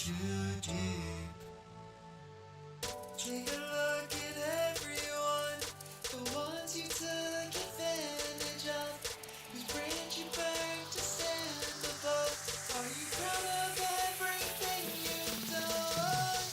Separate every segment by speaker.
Speaker 1: too deep. Take a look at everyone, the ones you took advantage of, whose brains you burned to stand above. Are you proud of everything you've done?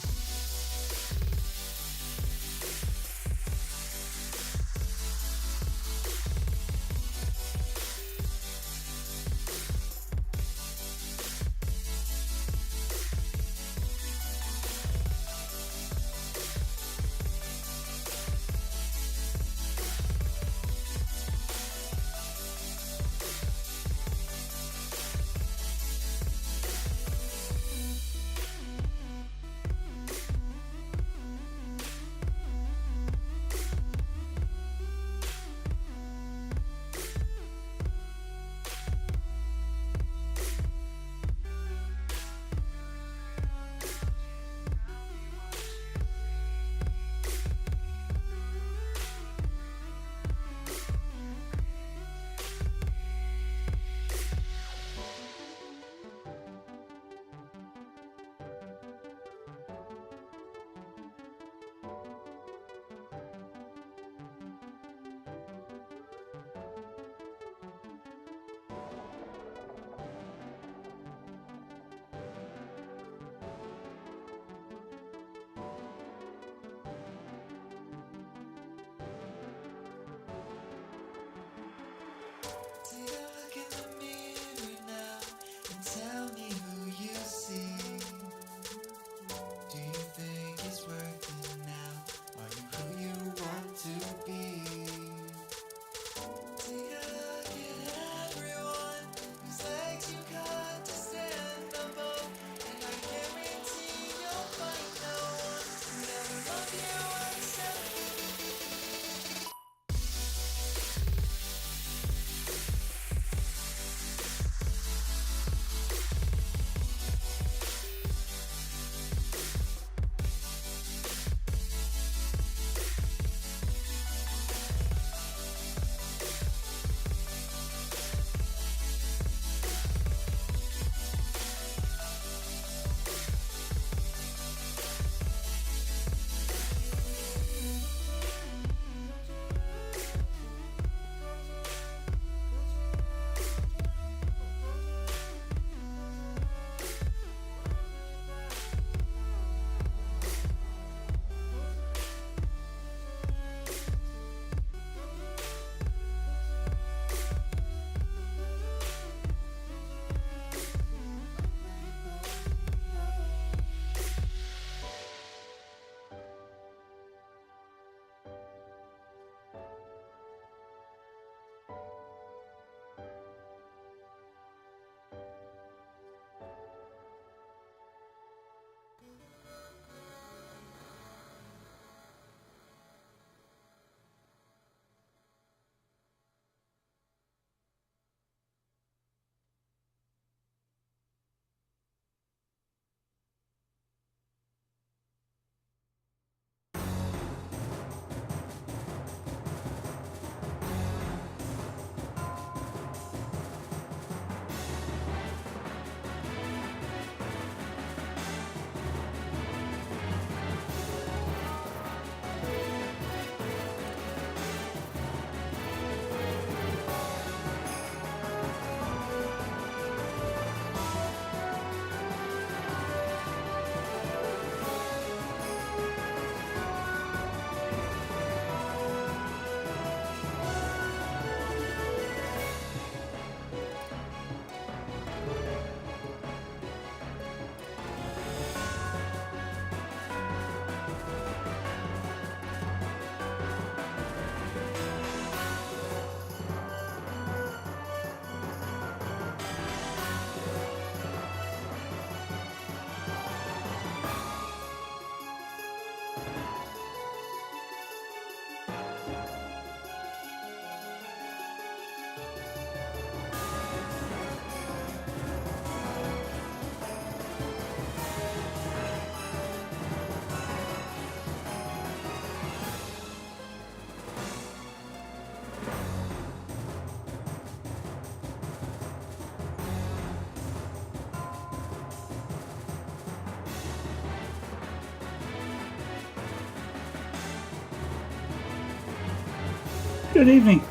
Speaker 2: Good evening.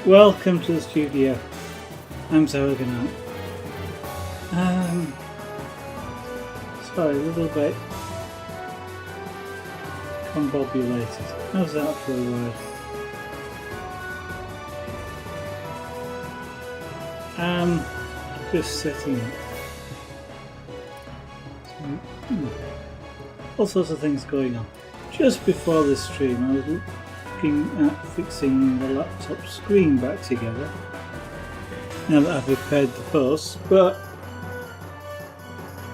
Speaker 2: Welcome to the studio. I'm Zaraganat. Sorry, a little bit combobulated. How's that for a word? Just setting up. All sorts of things going on. Just before this stream, I was looking at fixing the laptop screen back together. Now that I've repaired the post, but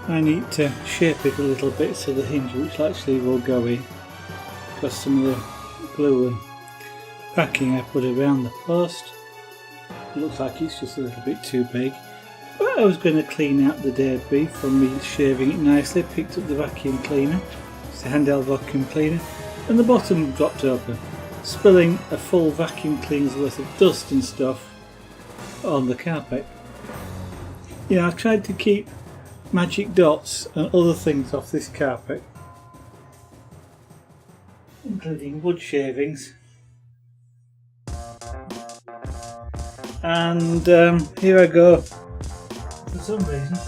Speaker 2: I need to shape it a little bit so the hinge, which actually will go in, because some of the glue and packing I put around the post, it looks like it's just a little bit too big. But I was going to clean out the debris from me shaving it nicely. Picked up the vacuum cleaner, it's a handheld vacuum cleaner, and the bottom dropped open, spilling a full vacuum cleaner's worth of dust and stuff on the carpet. You know, I've tried to keep magic dots and other things off this carpet, including wood shavings, and here I go. For some reason,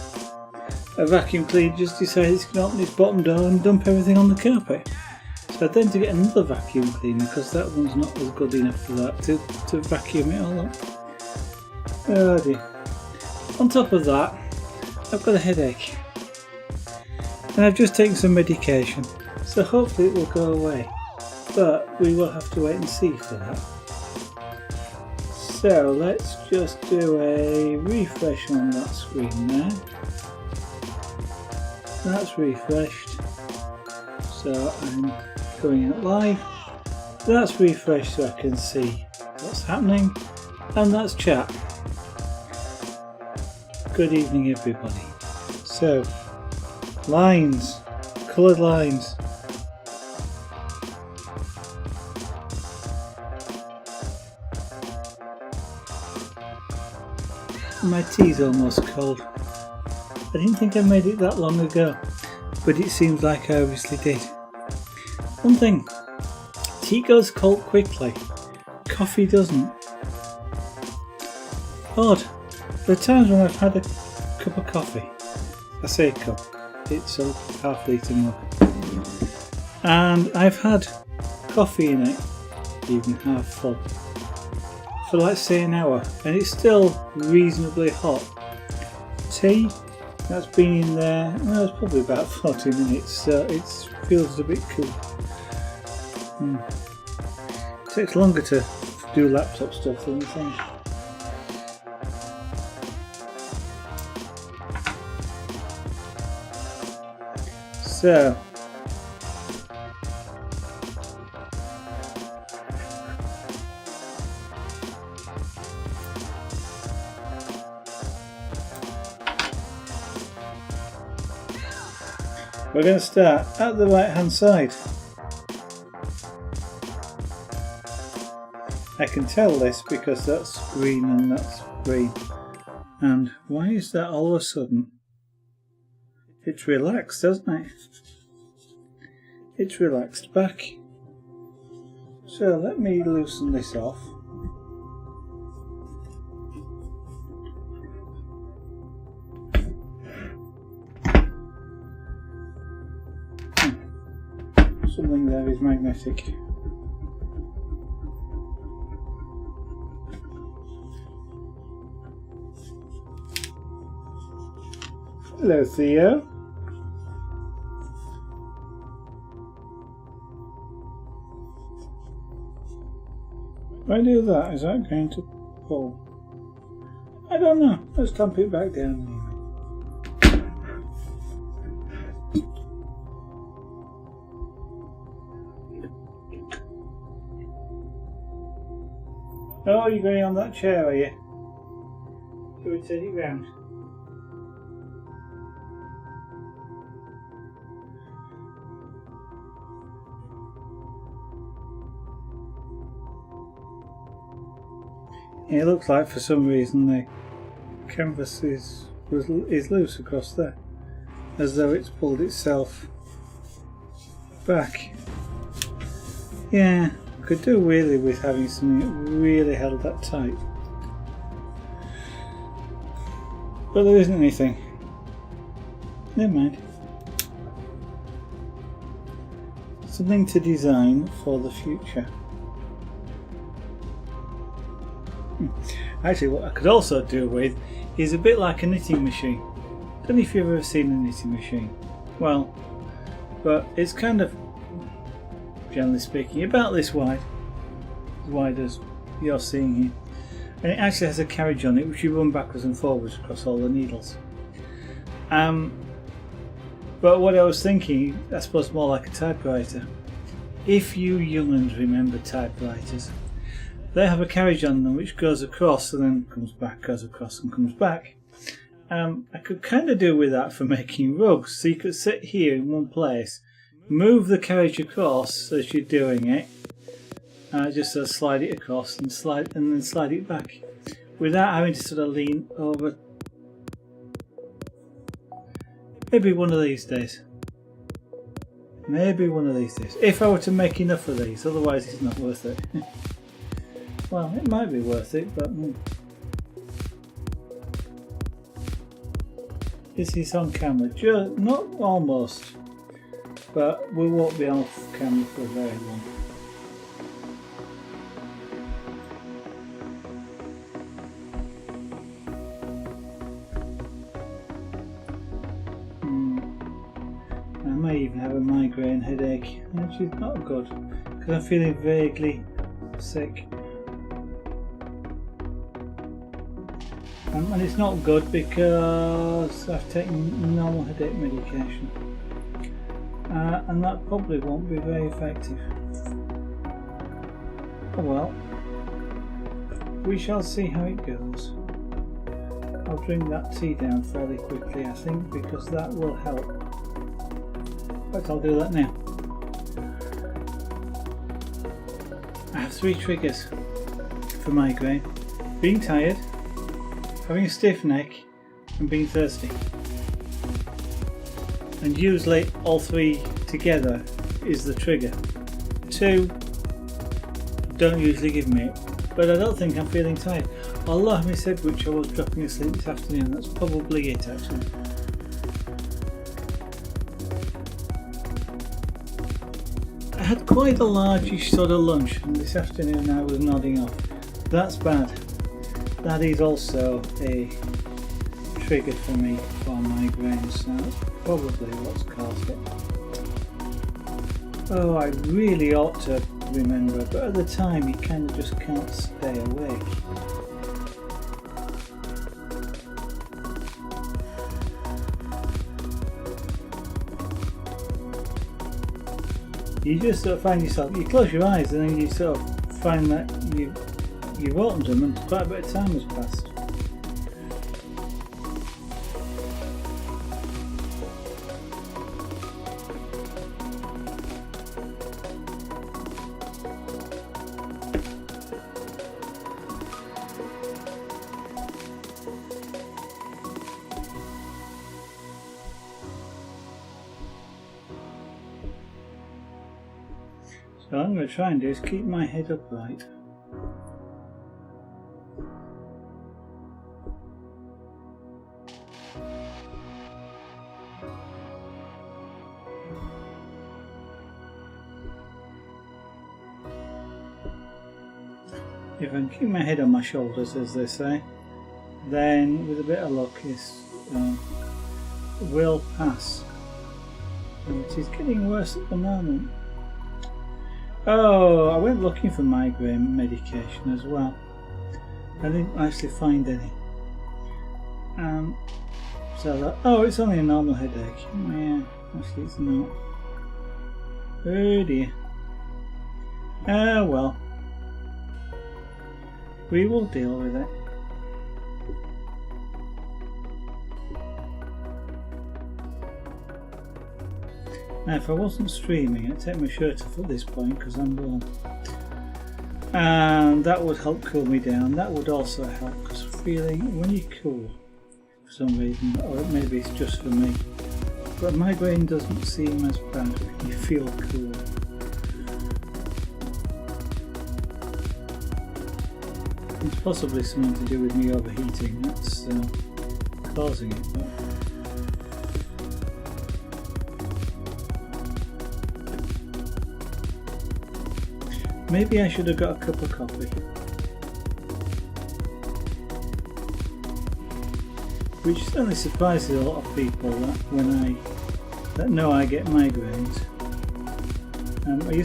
Speaker 2: a vacuum cleaner just decided it's going to open its bottom door and dump everything on the carpet. So I then to get another vacuum cleaner, because that one's not as good enough for that, to vacuum it all up. Oh dear. On top of that, I've got a headache. And I've just taken some medication, so hopefully it will go away. But we will have to wait and see for that. So let's just do a refresh on that screen there. That's refreshed. So I'm going out live. That's refreshed so I can see what's happening. And that's chat. Good evening everybody. So, lines, coloured lines. My tea's almost cold. I didn't think I made it that long ago, but it seems like I obviously did. One thing, tea goes cold quickly, coffee doesn't. Odd. There are times when I've had a cup of coffee. I say a cup, it's a half litre mug. And I've had coffee in it, even half full, for let's say an hour, and it's still reasonably hot. Tea, that's been in there, well, it's probably about 40 minutes, so it feels a bit cool. It takes longer to do laptop stuff than you think. So, we're going to start at the right hand side. I can tell this because that's green and that's green. And why is that all of a sudden? It's relaxed, doesn't it? It's relaxed back. So let me loosen this off. Something there is magnetic. Hello, Theo. If I do that, is that going to pull? I don't know. Let's clamp it back down anyway. Oh, you're going on that chair, are you? Shall we turn it round? It looks like for some reason the canvas is loose across there, as though it's pulled itself back. Yeah, could do really with having something that really held that tight. But there isn't anything. Never mind. Something to design for the future. Actually, what I could also do with is a bit like a knitting machine. Don't know if you've ever seen a knitting machine. Well, but it's kind of, generally speaking, about this wide, as wide as you're seeing here. And it actually has a carriage on it which you run backwards and forwards across all the needles. But what I was thinking, I suppose more like a typewriter. If you young'uns remember typewriters, they have a carriage on them which goes across and then comes back, goes across and comes back. I could kind of do with that for making rugs. So you could sit here in one place, move the carriage across as you're doing it, just sort of slide it across and then slide it back, without having to sort of lean over. Maybe one of these days. Maybe one of these days. If I were to make enough of these, otherwise it's not worth it. Well, it might be worth it, but this is on camera. Not almost, but we won't be off camera for very long. I may even have a migraine headache, which is not good because I'm feeling vaguely sick. And it's not good because I've taken normal headache medication, and that probably won't be very effective. Oh well, we shall see how it goes. I'll drink that tea down fairly quickly, I think, because that will help. But I'll do that now. I have 3 triggers for migraine: being tired, having a stiff neck, and being thirsty. And usually all 3 together is the trigger. 2 don't usually give me it, but I don't think I'm feeling tired. Although having said which, I was dropping asleep this afternoon. That's probably it actually. I had quite a largish sort of lunch, and this afternoon I was nodding off. That's bad. That is also a trigger for me for migraines, so that's probably what's caused it. Oh, I really ought to remember, but at the time you kind of just can't stay awake. You just sort of find yourself, you close your eyes and then you sort of find that you've opened them and quite a bit of time has passed. So what I'm going to try and do is keep my head upright. If I can keep my head on my shoulders, as they say, then with a bit of luck this will pass. And it is getting worse at the moment. Oh, I went looking for migraine medication as well. I didn't actually find any. Oh, it's only a normal headache. Yeah, actually it's not. Oh dear. Oh well. We will deal with it. Now if I wasn't streaming, I'd take my shirt off at this point because I'm warm. And that would help cool me down. That would also help because feeling when you're cool for some reason, or maybe it's just for me, but migraine doesn't seem as bad when you feel cool. It's possibly something to do with me overheating that's causing it. But maybe I should have got a cup of coffee. Which certainly surprises a lot of people that know I get migraines. It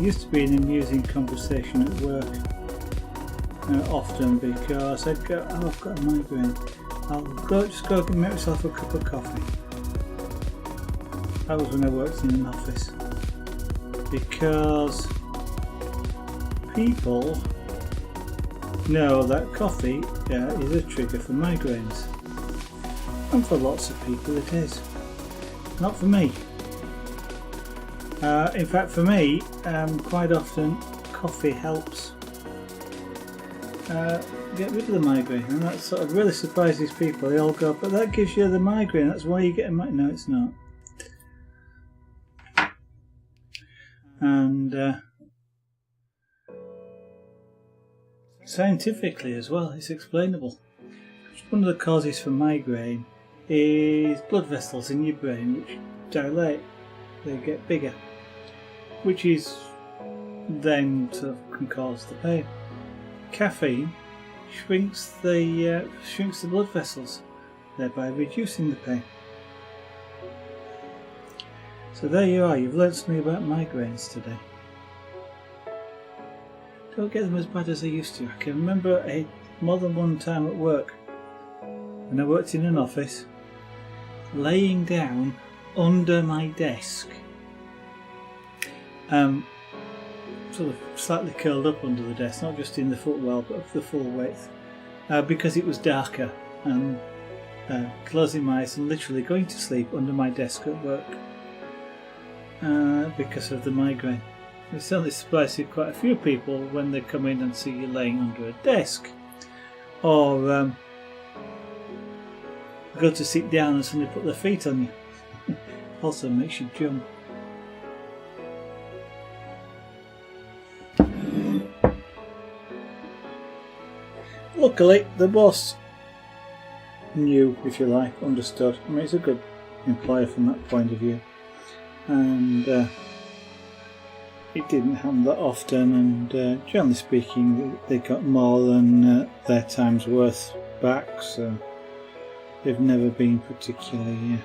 Speaker 2: used to be an amusing conversation at work often, because I'd go, oh, I've got a migraine, I'll just go and make myself a cup of coffee. That was when I worked in an office, because people know that coffee is a trigger for migraines, and for lots of people it is. Not for me. In fact, for me, quite often coffee helps get rid of the migraine, and that sort of really surprises people. They all go, but that gives you the migraine, that's why you get a migraine. No, it's not. And scientifically as well, it's explainable. One of the causes for migraine is blood vessels in your brain which dilate, they get bigger, which is then sort of can cause the pain. Caffeine shrinks the blood vessels, thereby reducing the pain. So there you are, you've learnt something about migraines today. Don't get them as bad as they used to. I can remember more than one time at work, when I worked in an office, laying down under my desk, sort of slightly curled up under the desk, not just in the footwell but of the full width, because it was darker, and closing my eyes and literally going to sleep under my desk at work because of the migraine. It certainly surprises quite a few people when they come in and see you laying under a desk, or go to sit down and suddenly put their feet on you. Also makes you jump. Luckily, the boss knew, if you like, understood. I mean, it's a good employer from that point of view, and it didn't happen that often, and generally speaking they got more than their time's worth back, so they've never been particularly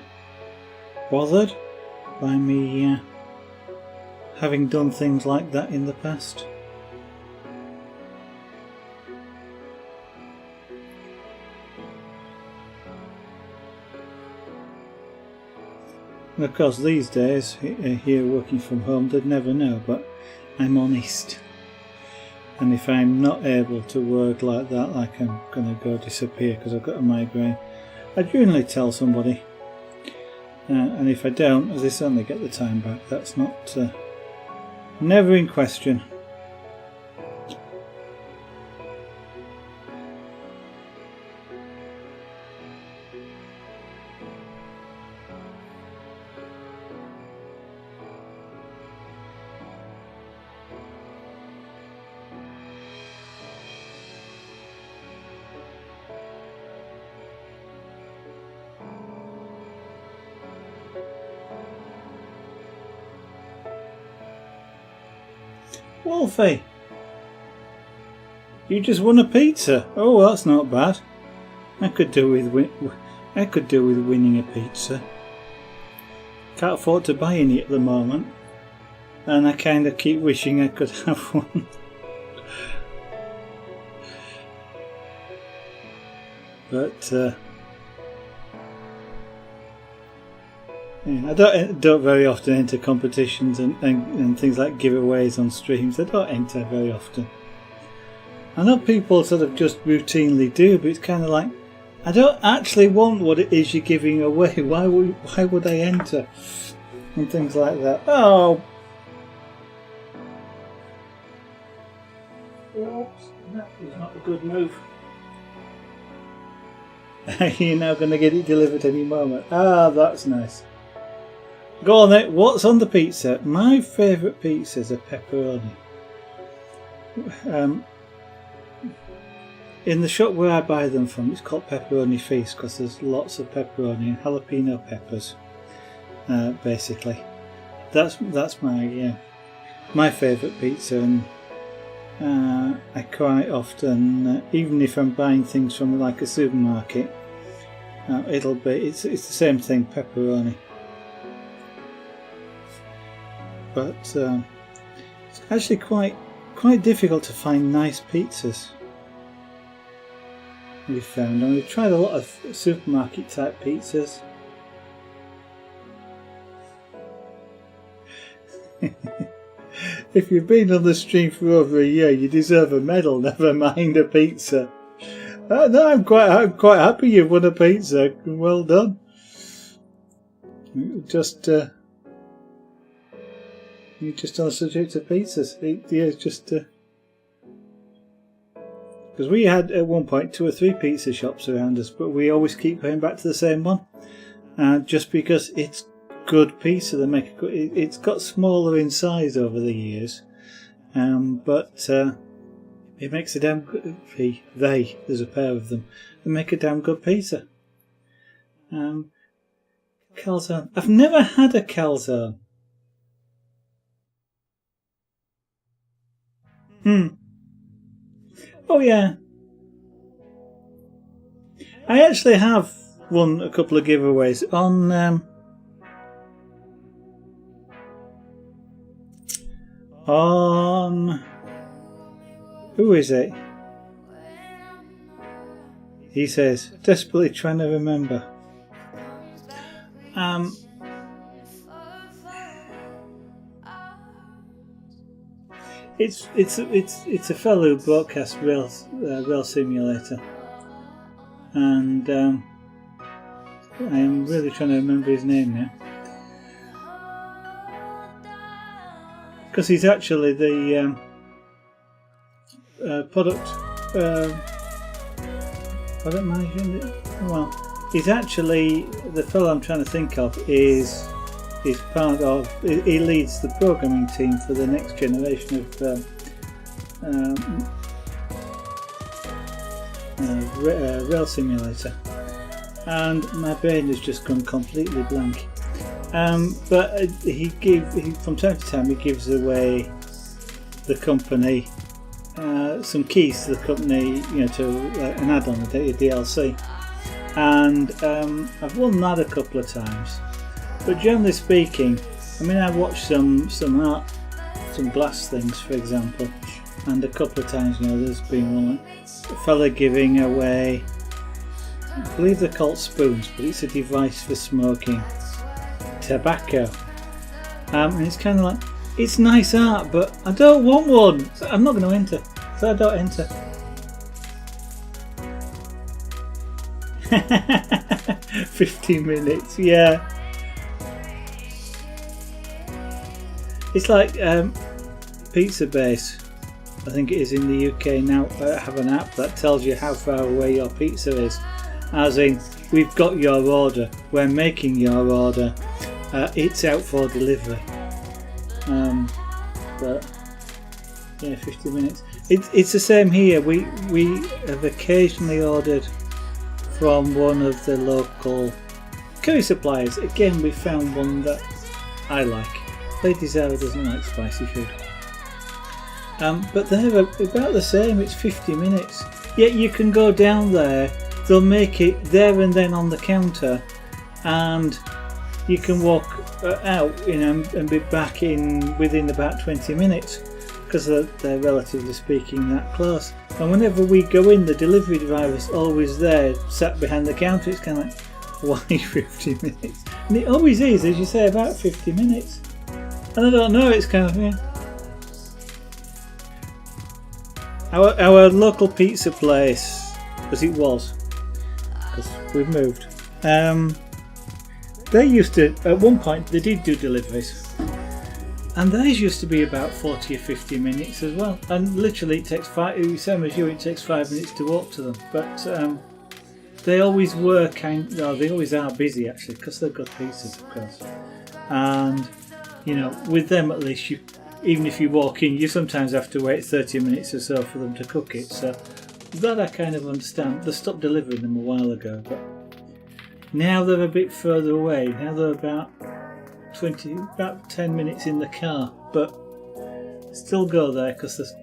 Speaker 2: bothered by me having done things like that in the past. And of course these days, here working from home, they'd never know, but I'm honest. And if I'm not able to work like that, like I'm going to go disappear because I've got a migraine, I generally tell somebody. And if I don't, as I certainly get the time back, that's not never in question. Wolfie, you just won a pizza. Oh, that's not bad. I could do with winning a pizza. Can't afford to buy any at the moment, and I kind of keep wishing I could have one. But I don't very often enter competitions and things like giveaways on streams. I don't enter very often. I know people sort of just routinely do, but it's kind of like, I don't actually want what it is you're giving away. Why would I enter? And things like that. Oh! Oops, that was not a good move. You're now going to get it delivered any moment. Ah, that's nice. Go on then, what's on the pizza? My favourite pizzas are pepperoni. in the shop where I buy them from, it's called Pepperoni Feast because there's lots of pepperoni and jalapeno peppers. Basically, that's my favourite pizza, and I quite often, even if I'm buying things from like a supermarket, it's the same thing, pepperoni. But it's actually quite difficult to find nice pizzas. We've found, and we've tried a lot of supermarket type pizzas. If you've been on the stream for over a year, you deserve a medal. Never mind a pizza. No, I'm quite happy you've won a pizza. Well done. Just you're just on the subject of pizzas. Because we had at one point 2 or 3 pizza shops around us, but we always keep going back to the same one, just because it's good pizza. They make it's got smaller in size over the years, but it makes a damn good. There's a pair of them. They make a damn good pizza. Calzone. I've never had a calzone. Oh yeah. I actually have won a couple of giveaways on who is it? He says, desperately trying to remember. It's a fellow who broadcasts Rail Simulator, and I am really trying to remember his name now, because he's actually the product manager. Well, he's actually the fellow I'm trying to think of is part of. He leads the programming team for the next generation of Rail Simulator, and my brain has just gone completely blank. But he from time to time he gives away the company some keys to the company, to an add-on, a DLC, and I've won that a couple of times. But generally speaking, I mean, I watched some art, some glass things, for example, and a couple of times, there's been one, a fella giving away, I believe they're called spoons, but it's a device for smoking tobacco. And it's kind of like, it's nice art, but I don't want one, so I'm not going to enter, so I don't enter. 15 minutes, yeah. It's like Pizza Base, I think it is in the UK now, have an app that tells you how far away your pizza is. As in, we've got your order, we're making your order, it's out for delivery. But yeah, 50 minutes. It's the same here. We have occasionally ordered from one of the local curry suppliers. Again, we found one that I like. Lady Zara doesn't like spicy food. But they're about the same, it's 50 minutes. Yet you can go down there, they'll make it there and then on the counter, and you can walk out and be back in within about 20 minutes, because they're relatively speaking that close. And whenever we go in, the delivery driver's always there, sat behind the counter. It's kind of like, why 50 minutes? And it always is, as you say, about 50 minutes. And I don't know, it's kind of, Our local pizza place, as it was, because we've moved, they used to, at one point, they did do deliveries. And theirs used to be about 40 or 50 minutes as well. And literally it takes same as you, it takes 5 minutes to walk to them. But they always were they always are busy actually, because they've got pizzas, of course. And with them at least, even if you walk in, you sometimes have to wait 30 minutes or so for them to cook it. So That I kind of understand. They stopped delivering them a while ago, but now they're a bit further away. Now they're about 10 minutes in the car, but still go there because there's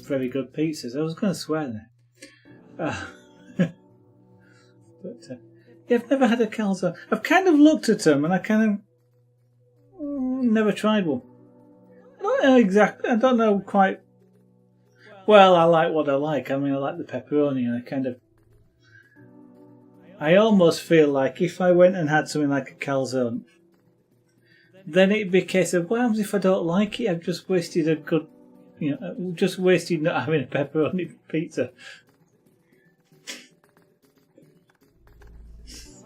Speaker 2: very good pizzas. I was going to swear there. But yeah, I've never had a calzone. I've kind of looked at them and I kind of never tried one. I don't know exactly. I don't know quite. Well, I like what I like. I mean, I like the pepperoni, and I almost feel like if I went and had something like a calzone, then it'd be a case of, what happens if I don't like it? I've just wasted a good, just wasted not having a pepperoni pizza.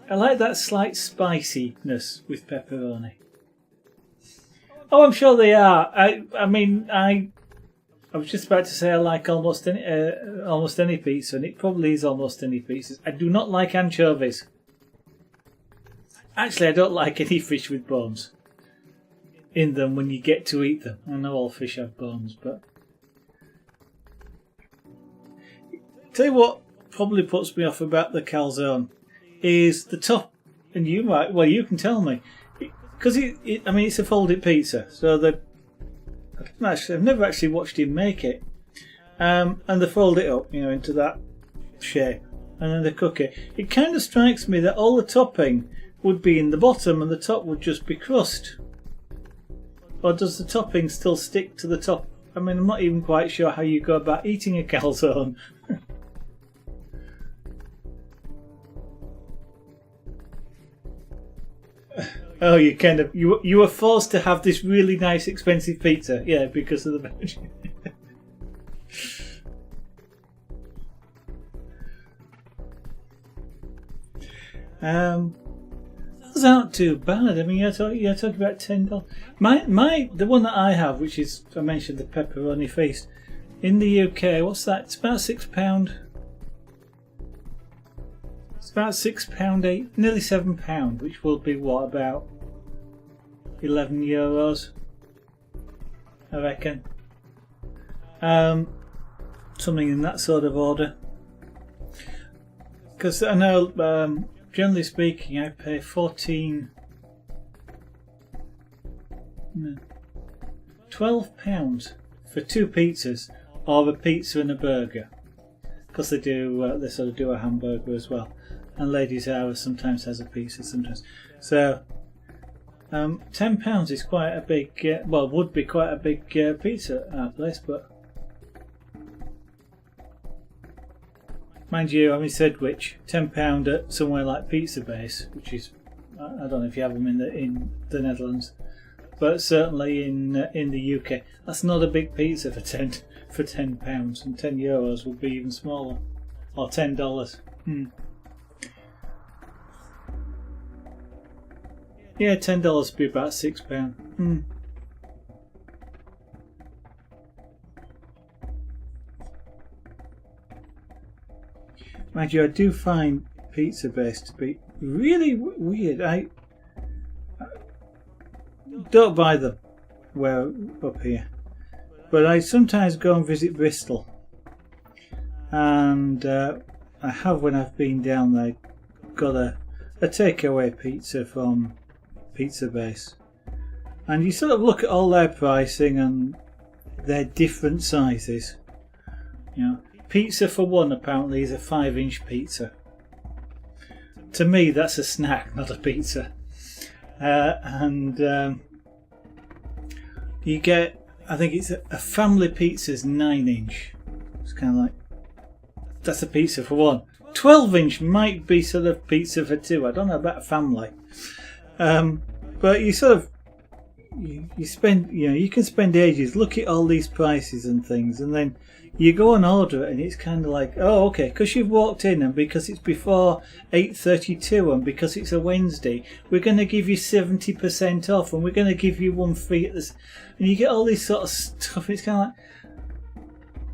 Speaker 2: I like that slight spiciness with pepperoni. Oh, I'm sure they are. I was just about to say I like almost any pizza, and it probably is almost any pizza. I do not like anchovies. Actually, I don't like any fish with bones in them when you get to eat them. I know all fish have bones, but tell you what probably puts me off about the calzone is the top. And you can tell me, because it's a folded pizza, so I've never actually watched him make it. And they fold it up, into that shape, and then they cook it. It kind of strikes me that all the topping would be in the bottom and the top would just be crust. Or does the topping still stick to the top? I mean, I'm not even quite sure how you go about eating a calzone. Oh, you were forced to have this really nice expensive pizza, yeah, because of the veg. Those aren't too bad. I mean, you're talking about $10. The one that I have, which is, I mentioned, the pepperoni feast in the UK. What's that? It's about £6. It's about £6.8, nearly £7, which will be what, about €11, I reckon. Something in that sort of order. Because I know, generally speaking, I pay £12 for 2 pizzas or a pizza and a burger. Because they sort of do a hamburger as well. And Ladies' Hour sometimes has a pizza, sometimes. So, £10 is quite a big, would be quite a big pizza at our place, but mind you, having said which, £10 at somewhere like Pizza Base, which is, I don't know if you have them in the Netherlands, but certainly in the UK, that's not a big pizza for £10, and €10 would be even smaller, or $10. Yeah, $10 would be about £6. Mind you, I do find Pizza Base to be really weird. I don't buy them up here, but I sometimes go and visit Bristol, and I have, when I've been down there, got a takeaway pizza from Pizza Base, and you sort of look at all their pricing and their different sizes. Pizza for one apparently is a 5-inch pizza. To me, that's a snack, not a pizza. And you get, I think it's a family pizza's 9-inch. It's kind of like, that's a pizza for one. 12-inch might be sort of pizza for two. I don't know about a family. But you sort of, you spend, you can spend ages, look at all these prices and things, and then you go and order it, and it's kind of like, oh, okay, because you've walked in, and because it's before 8:32, and because it's a Wednesday, we're going to give you 70% off, and we're going to give you one free at this, and you get all this sort of stuff. It's kind of like,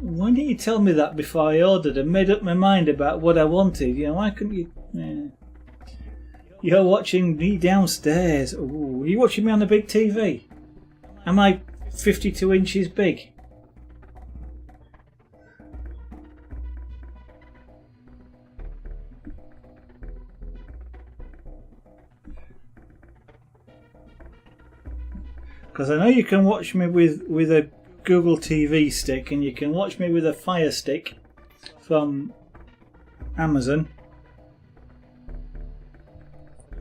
Speaker 2: why didn't you tell me that before I ordered and made up my mind about what I wanted? Why couldn't you? Yeah. You're watching me downstairs. Ooh, are you watching me on a big TV? Am I 52 inches big? Because I know you can watch me with a Google TV stick, and you can watch me with a Fire Stick from Amazon.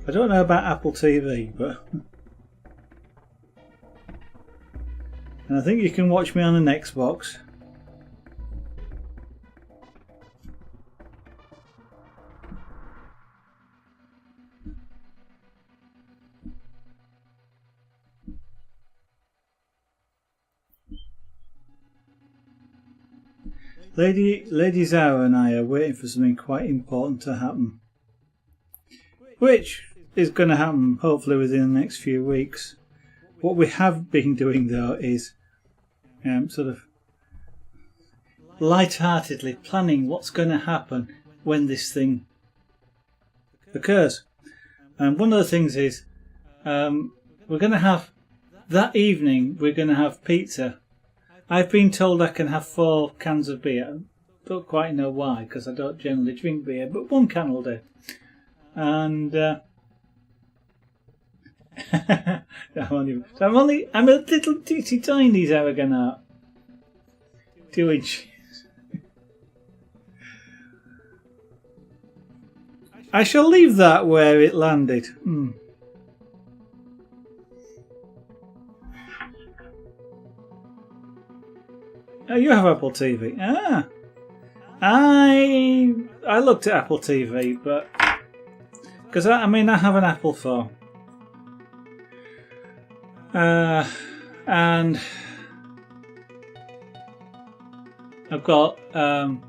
Speaker 2: I don't know about Apple TV, but and I think you can watch me on an Xbox. Lady Zara and I are waiting for something quite important to happen, which is going to happen hopefully within the next few weeks. What we have been doing though is sort of light-heartedly planning what's going to happen when this thing occurs. And one of the things is we're going to have that evening. We're going to have pizza. I've been told I can have 4 cans of beer. Don't quite know why, because I don't generally drink beer, but 1 can will do. And I'm a little teensy tiny Zaragoza. 2 inches. I shall leave that where it landed. Oh, you have Apple TV. Ah, I looked at Apple TV, but because I have an Apple phone, and I've got one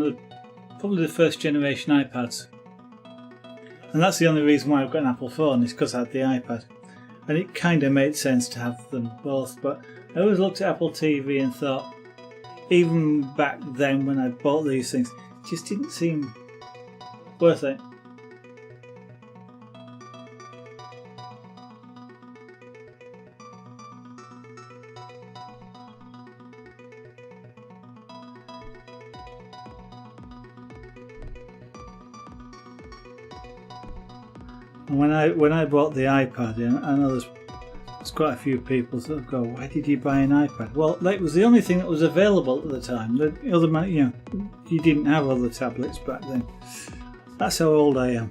Speaker 2: of probably the first generation iPads, and that's the only reason why I've got an Apple phone, is because I had the iPad, and it kind of made sense to have them both. But I always looked at Apple TV and thought, even back then when I bought these things, it just didn't seem worth it. When I bought the iPad, I know there's quite a few people sort of go, "Why did you buy an iPad?" Well, that was the only thing that was available at the time. The other, you didn't have other tablets back then. That's how old I am.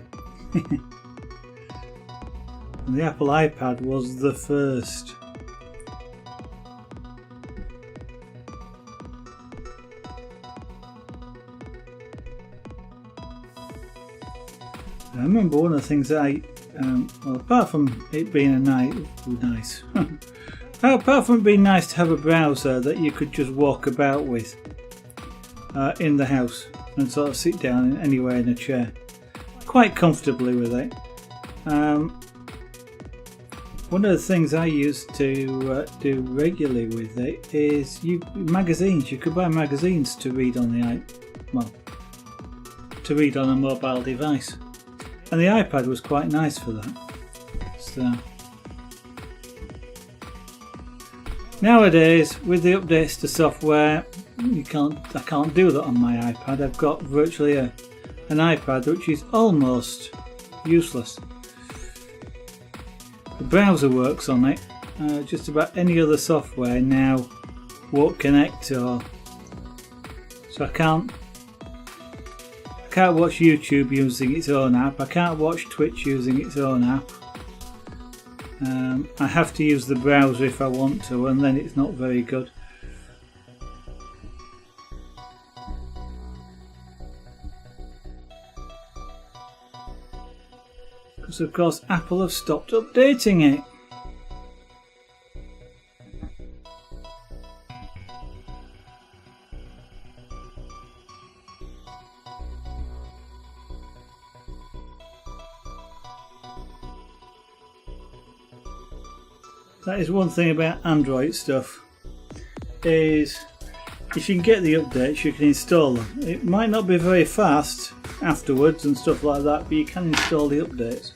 Speaker 2: And the Apple iPad was the first. I remember one of the things that apart from it being apart from it being nice to have a browser that you could just walk about with in the house and sort of sit down anywhere in a chair quite comfortably with it. One of the things I used to do regularly with it is magazines. You could buy magazines to read on to read on a mobile device. And the iPad was quite nice for that. So nowadays, with the updates to software, I can't do that on my iPad. I've got virtually an iPad which is almost useless. The browser works on it. Just about any other software now won't connect so I can't watch YouTube using its own app. I can't watch Twitch using its own app. I have to use the browser if I want to, and then it's not very good. Because of course Apple have stopped updating it. That is one thing about Android stuff, is if you can get the updates you can install them. It might not be very fast afterwards and stuff like that, but you can install the updates.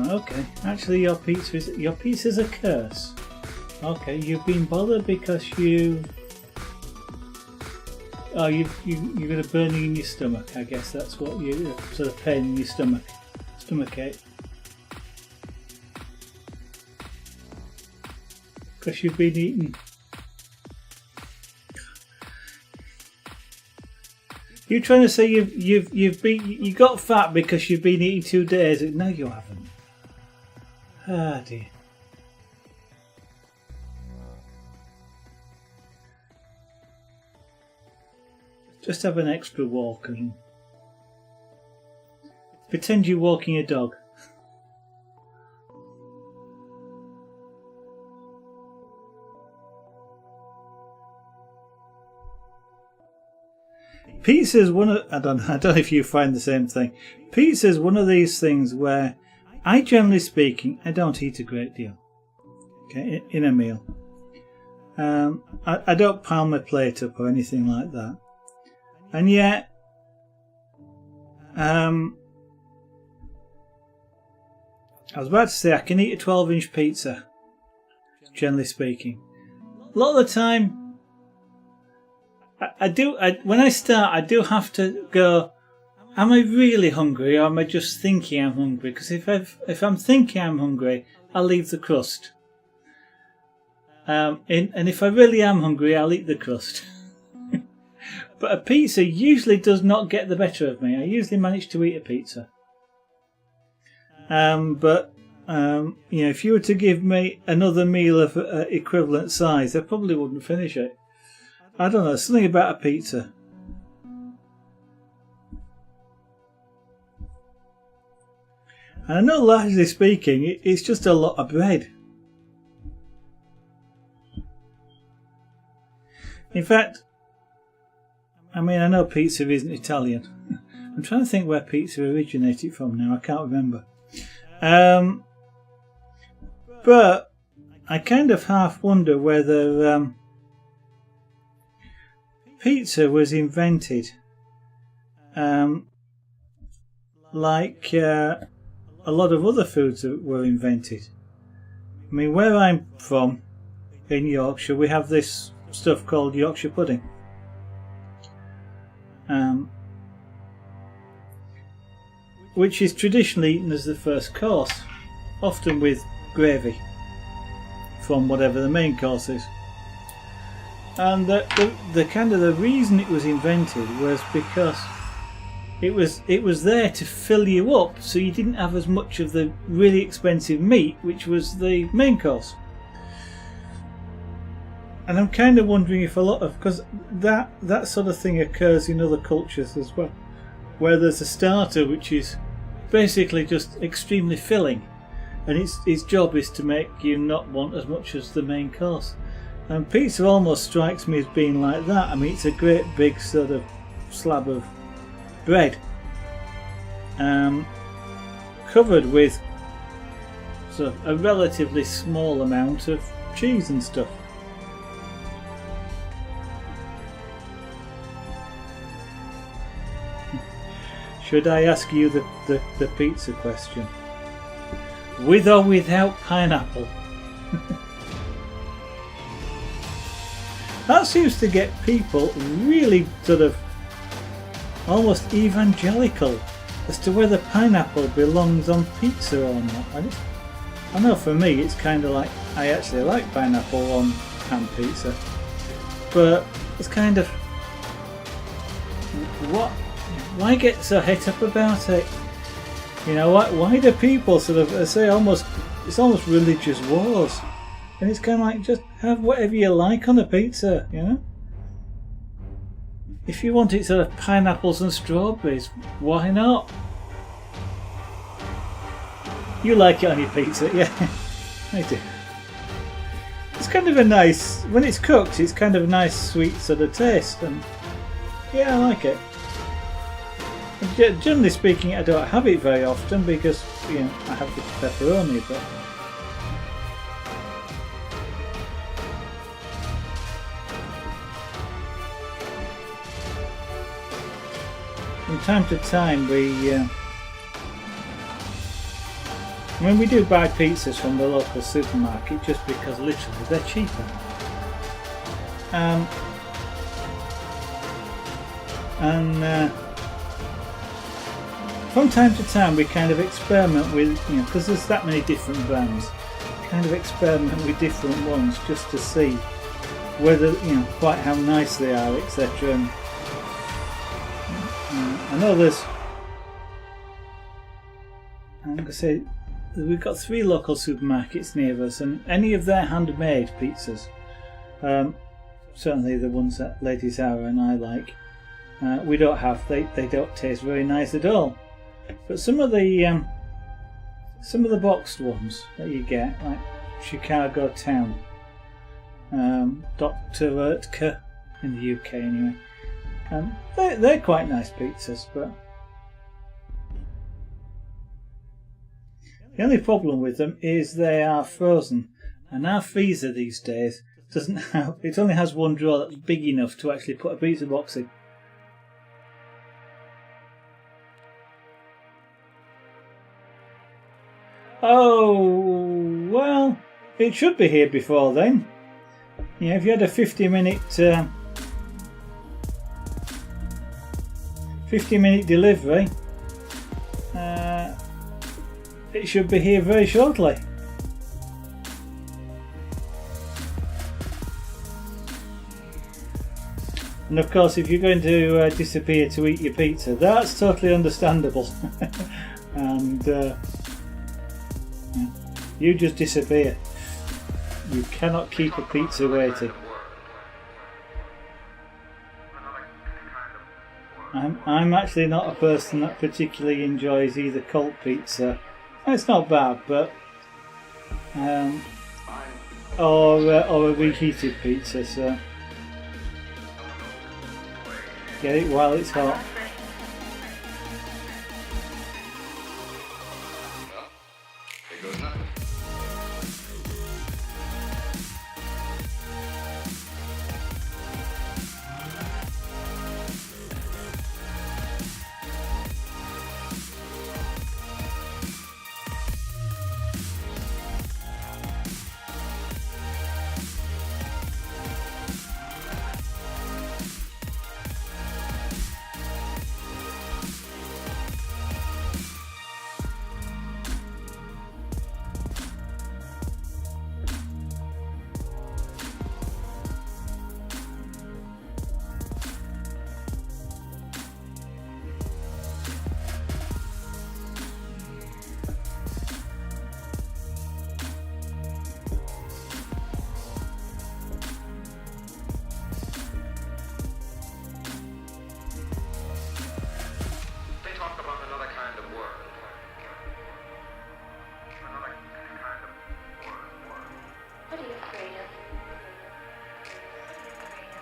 Speaker 2: Okay, actually your pizza's a curse. Okay, you've been bothered because you've got a burning in your stomach. I guess that's what you sort of pain in your stomach ache. Because you've been eating. You're trying to say you got fat because you've been eating 2 days? No, you haven't. Ah dear. Just have an extra walk and pretend you're walking a dog. Pizza's I don't know if you find the same thing. Pizza's one of these things where generally speaking, I don't eat a great deal. Okay, in a meal. I don't pile my plate up or anything like that. And yet, I was about to say I can eat a 12-inch pizza, generally speaking. A lot of the time, when I start, I do have to go, am I really hungry or am I just thinking I'm hungry? Because if I'm thinking I'm hungry, I'll leave the crust. And if I really am hungry, I'll eat the crust. But a pizza usually does not get the better of me. I usually manage to eat a pizza. If you were to give me another meal of equivalent size, I probably wouldn't finish it. I don't know, something about a pizza. And I know, largely speaking, it's just a lot of bread. In fact, I know pizza isn't Italian. I'm trying to think where pizza originated from now. I can't remember. But I kind of half wonder whether pizza was invented like a lot of other foods were invented. Where I'm from, in Yorkshire, we have this stuff called Yorkshire pudding. Which is traditionally eaten as the first course, often with gravy from whatever the main course is. And the reason it was invented was because it was there to fill you up, so you didn't have as much of the really expensive meat, which was the main course. And I'm kind of wondering if because that sort of thing occurs in other cultures as well, where there's a starter which is basically just extremely filling, and its job is to make you not want as much as the main course. And pizza almost strikes me as being like that. It's a great big sort of slab of bread, covered with sort of a relatively small amount of cheese and stuff. Should I ask you the pizza question? With or without pineapple? That seems to get people really sort of almost evangelical as to whether pineapple belongs on pizza or not. I know for me it's kind of like, I actually like pineapple on ham pizza, but it's kind of, why get so het up about it? Why do people sort of say it's almost religious wars? And it's kind of like, just have whatever you like on a pizza, If you want it sort of pineapples and strawberries, why not? You like it on your pizza, yeah, I do. It's kind of a nice, when it's cooked, it's kind of a nice sweet sort of taste, and yeah, I like it. Generally speaking, I don't have it very often because I have the pepperoni, but from time to time we I mean, we do buy pizzas from the local supermarket just because literally they're cheaper. From time to time we kind of experiment with, because there's that many different brands, kind of experiment with different ones just to see whether, quite how nice they are, etc. And I know I'm going to say, we've got 3 local supermarkets near us, and any of their handmade pizzas, certainly the ones that Lady Zara and I like, we don't have. They don't taste very nice at all. But some of the boxed ones that you get, like Chicago Town, Dr. Oetker in the UK anyway, they're quite nice pizzas, but the only problem with them is they are frozen, and our freezer these days it only has one drawer that's big enough to actually put a pizza box in. Oh, well, it should be here before then. If you had a 50-minute delivery, it should be here very shortly. And of course, if you're going to disappear to eat your pizza, that's totally understandable. And you just disappear. You cannot keep a pizza waiting. I'm actually not a person that particularly enjoys either cold pizza. It's not bad, but or a reheated pizza. So get it while it's hot.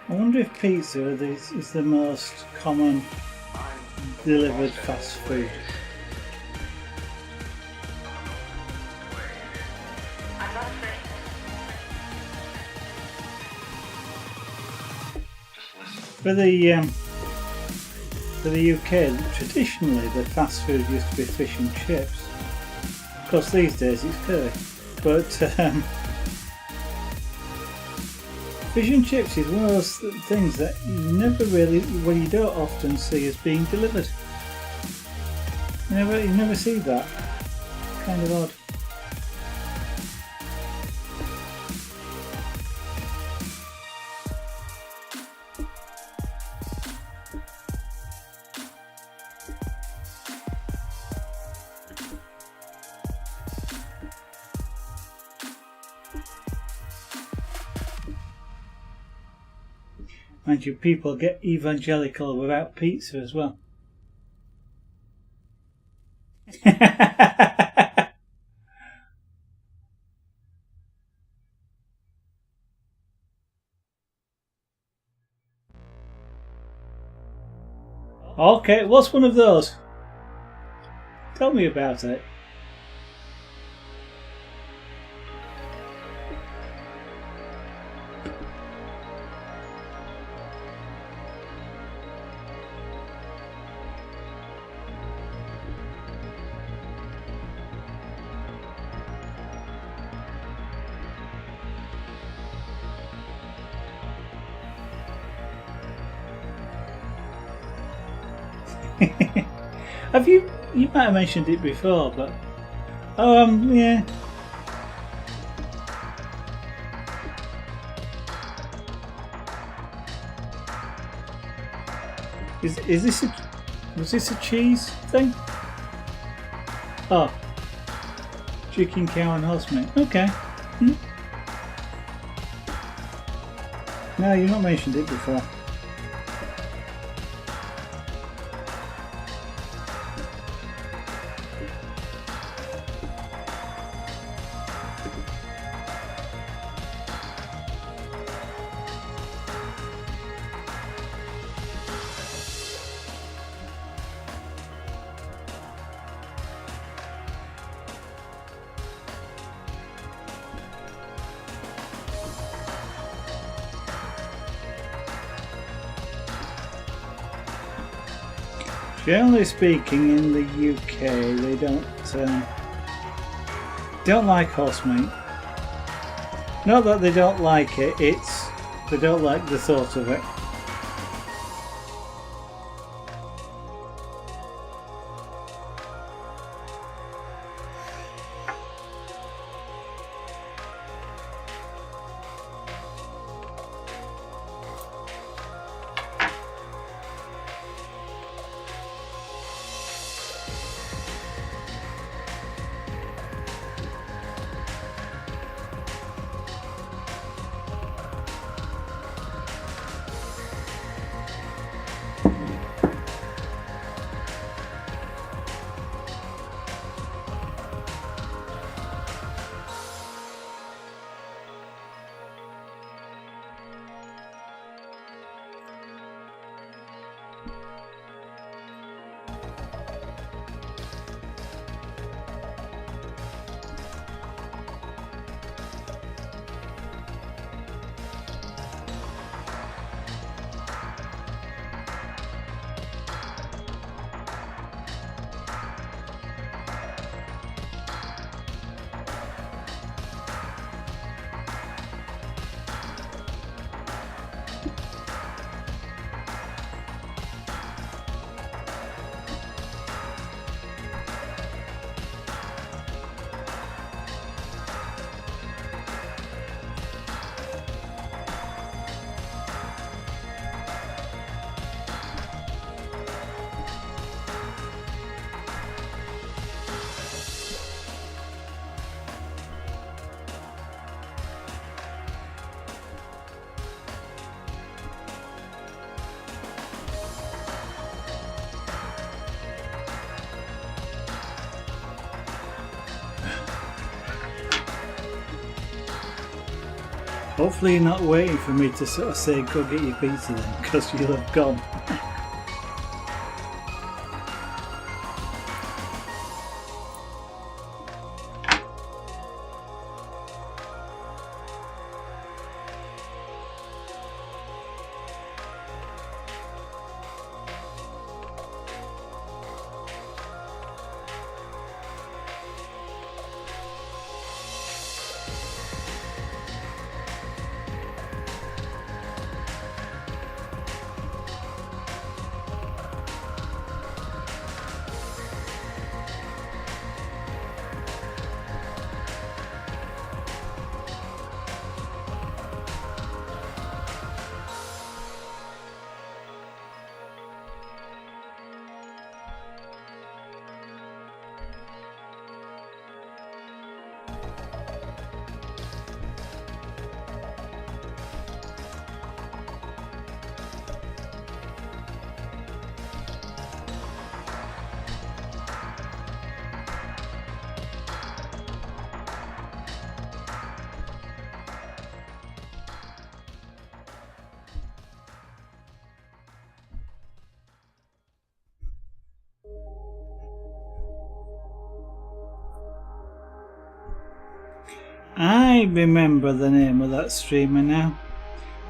Speaker 2: I wonder if pizza is the most common delivered fast food. For the UK, traditionally the fast food used to be fish and chips. Of course, these days it's curry, but fish and chips is one of those things that you don't often see as being delivered. You never see that. Kind of odd. Mind you, people get evangelical without pizza as well. Okay, what's one of those? Tell me about it. Have you? You might have mentioned it before, but yeah. Is this a? Was this a cheese thing? Oh, chicken, cow, and horse meat. Okay. No, you've not mentioned it before. Generally speaking, in the UK, they don't like horse meat. Not that they don't like it; it's they don't like the thought of it. Hopefully you're not waiting for me to sort of say go get your pizza then, because you'll have gone. I remember the name of that streamer now.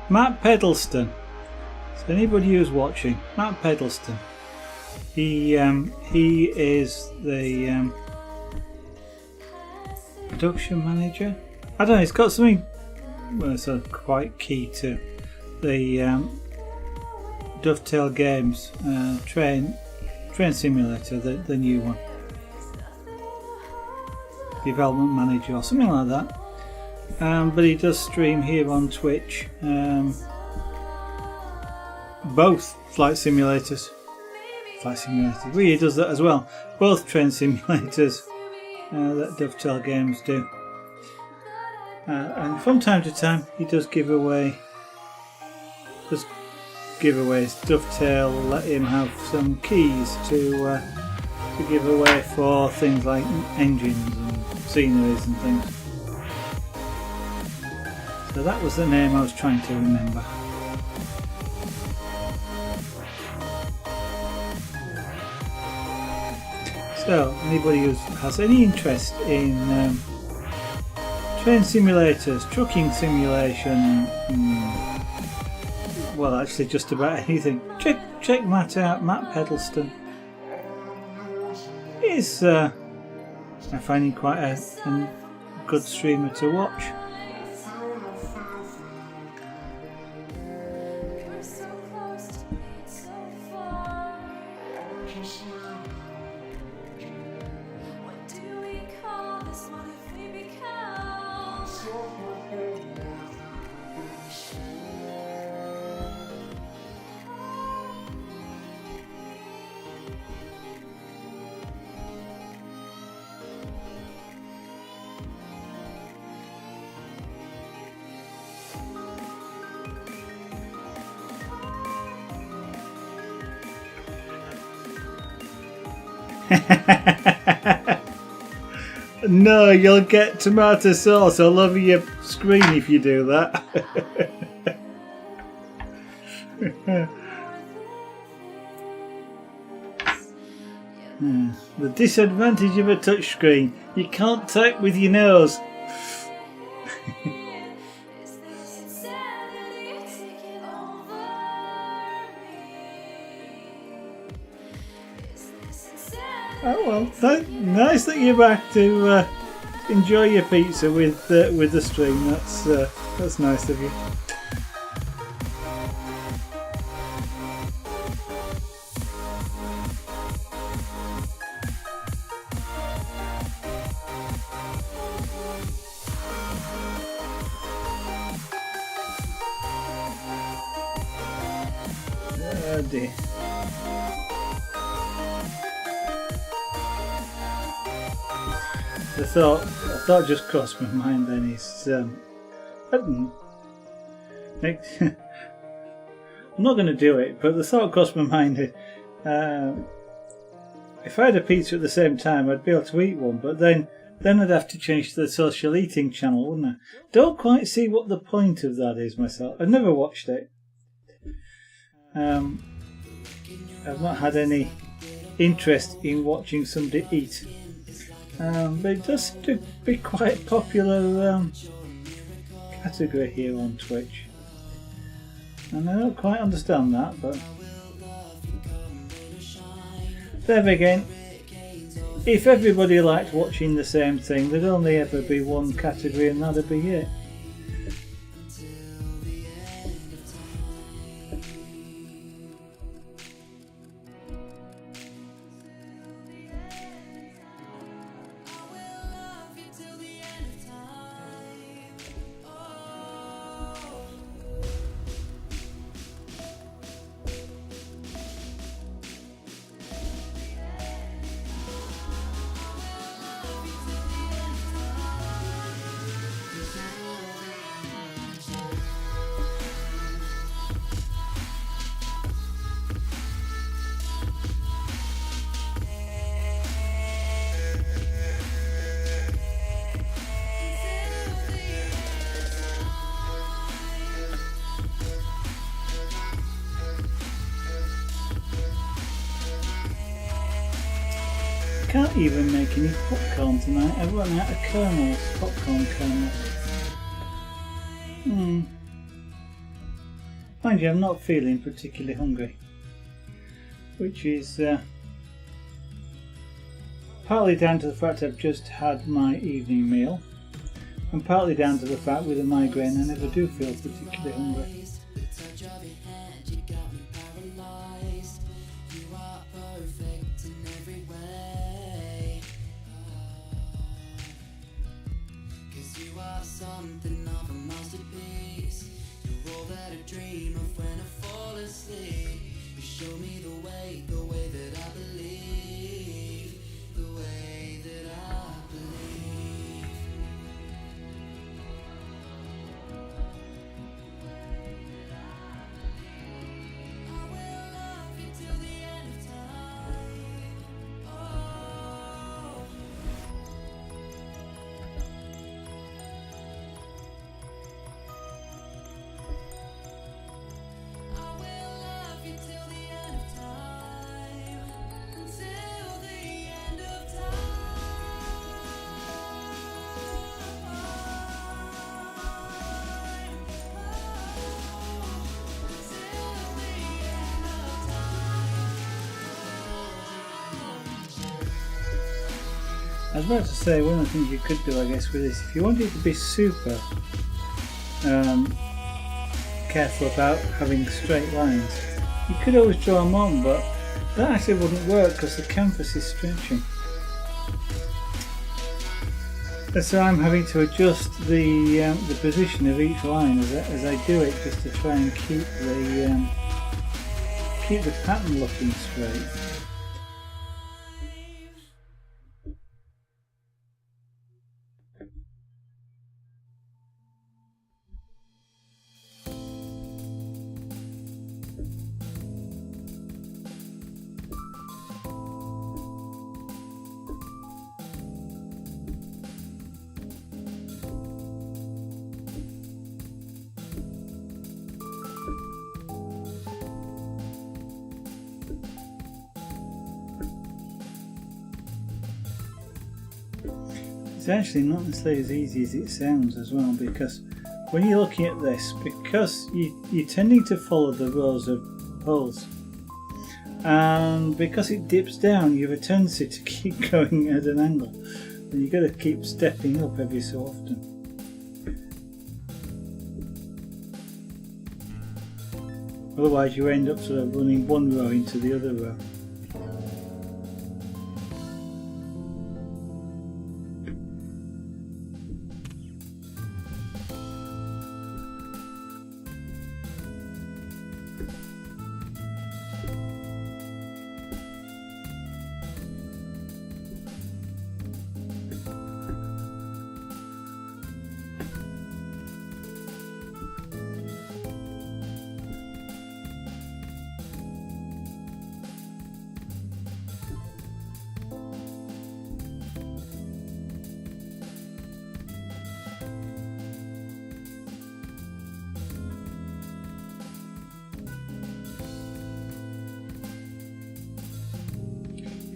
Speaker 2: Matt Pedalston. So anybody who's watching, Matt Pedalston. He is the production manager. I don't know. It's got something sort of quite key to the Dovetail Games train Train Simulator, the new one. Development Manager or something like that. But he does stream here on Twitch. Both flight simulators. Well, he does that as well. Both train simulators that Dovetail Games do. And from time to time he does giveaways. Dovetail let him have some keys to give away for things like engines and sceneries and things. So that was the name I was trying to remember. So anybody who has any interest in train simulators, trucking simulation, well, actually just about anything, check Matt out. Matt Pedleston is I find him quite a good streamer to watch. No, you'll get tomato sauce all over your screen if you do that. The disadvantage of a touchscreen, you can't type with your nose. Oh well, nice that you're back to enjoy your pizza with the stream. That's nice of you. Oh dear. The thought just crossed my mind then is I'm not going to do it, but the thought crossed my mind is if I had a pizza at the same time I'd be able to eat one, but then I'd have to change to the social eating channel, wouldn't I? Don't quite see what the point of that is myself. I've never watched it. I've not had any interest in watching somebody eat. But it does seem to be quite a popular category here on Twitch. And I don't quite understand that, but there again, if everybody liked watching the same thing, there'd only ever be one category and that'd be it. Can't even make any popcorn tonight. I've run out of kernels, popcorn kernels. Mind you, I'm not feeling particularly hungry, which is partly down to the fact I've just had my evening meal, and partly down to the fact with a migraine I never do feel particularly hungry.
Speaker 1: You got me paralyzed. You are perfect. something of a masterpiece. You're all that I dream of when I fall asleep. You show me the way that I believe, the way that I believe. I will love you till the end of time. Oh, I will love you till the end of time. Until the end of time.
Speaker 2: I was about to say, one of the things you could do, I guess, with this, if you wanted to be super careful about having straight lines, you could always draw them on, but that actually wouldn't work because the canvas is stretching. And so I'm having to adjust the position of each line as I do it, just to try and keep the pattern looking straight. It's actually not necessarily as easy as it sounds as well, because when you're looking at this, because you're tending to follow the rows of holes, and because it dips down, you have a tendency to keep going at an angle, and you've got to keep stepping up every so often. Otherwise you end up sort of running one row into the other row.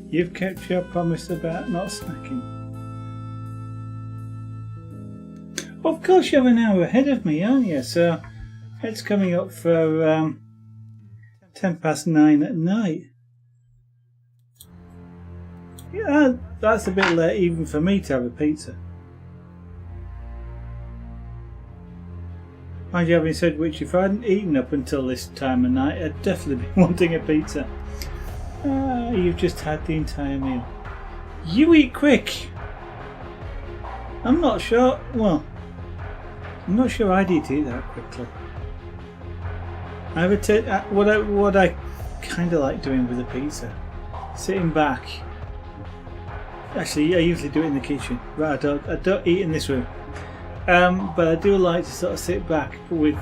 Speaker 2: You've kept your promise about not snacking. Of course you're an hour ahead of me, aren't you? So it's coming up for 9:10 at night. Yeah, that's a bit late even for me to have a pizza. Mind you, having said which, if I hadn't eaten up until this time of night, I'd definitely be wanting a pizza. You've just had the entire meal. You eat quick. I'm not sure. Well, I'm not sure I'd eat it that quickly. I would take what I kind of like doing with a pizza, sitting back. Actually, I usually do it in the kitchen. Right, I don't eat in this room. But I do like to sort of sit back with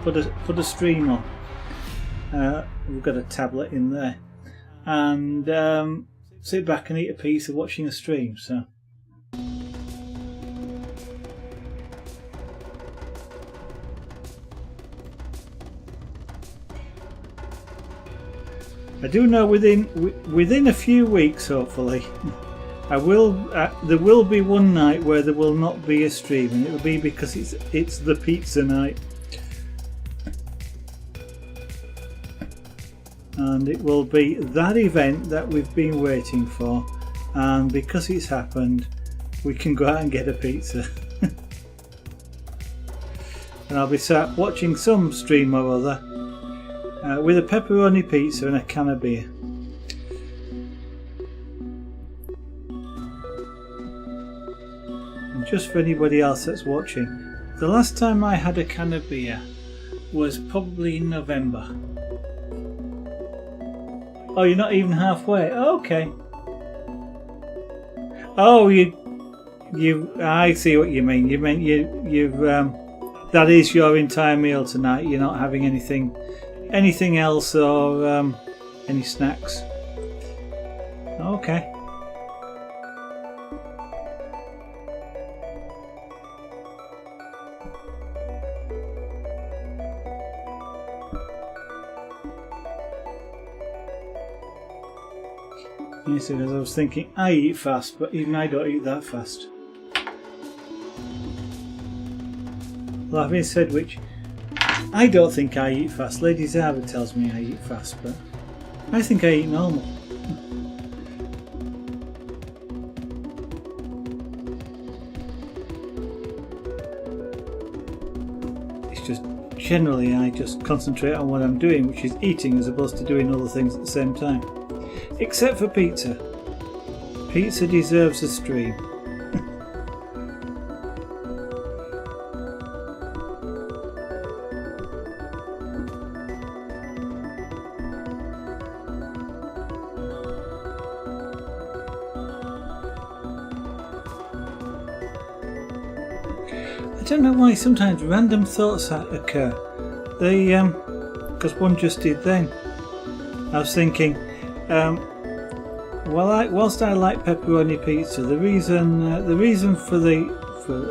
Speaker 2: put a stream on. We've got a tablet in there. And sit back and eat a pizza watching a stream. So I do know within a few weeks, hopefully, there will be one night where there will not be a stream, and it will be because it's the pizza night. And it will be that event that we've been waiting for, and because it's happened, we can go out and get a pizza. And I'll be sat watching some stream or other with a pepperoni pizza and a can of beer. just for anybody else that's watching, the last time I had a can of beer was probably in November. Oh, you're not even halfway. Oh, okay. Oh, I see what you mean. You mean you've that is your entire meal tonight. You're not having anything else or any snacks. Okay. Yes, because I was thinking I eat fast, but even I don't eat that fast. Well, having said which, I don't think I eat fast. Lady Zara tells me I eat fast, but I think I eat normal. It's just generally I just concentrate on what I'm doing, which is eating as opposed to doing other things at the same time. Except for pizza. Pizza deserves a stream. I don't know why sometimes random thoughts occur. Because one just did then. I was thinking, whilst I like pepperoni pizza, the reason for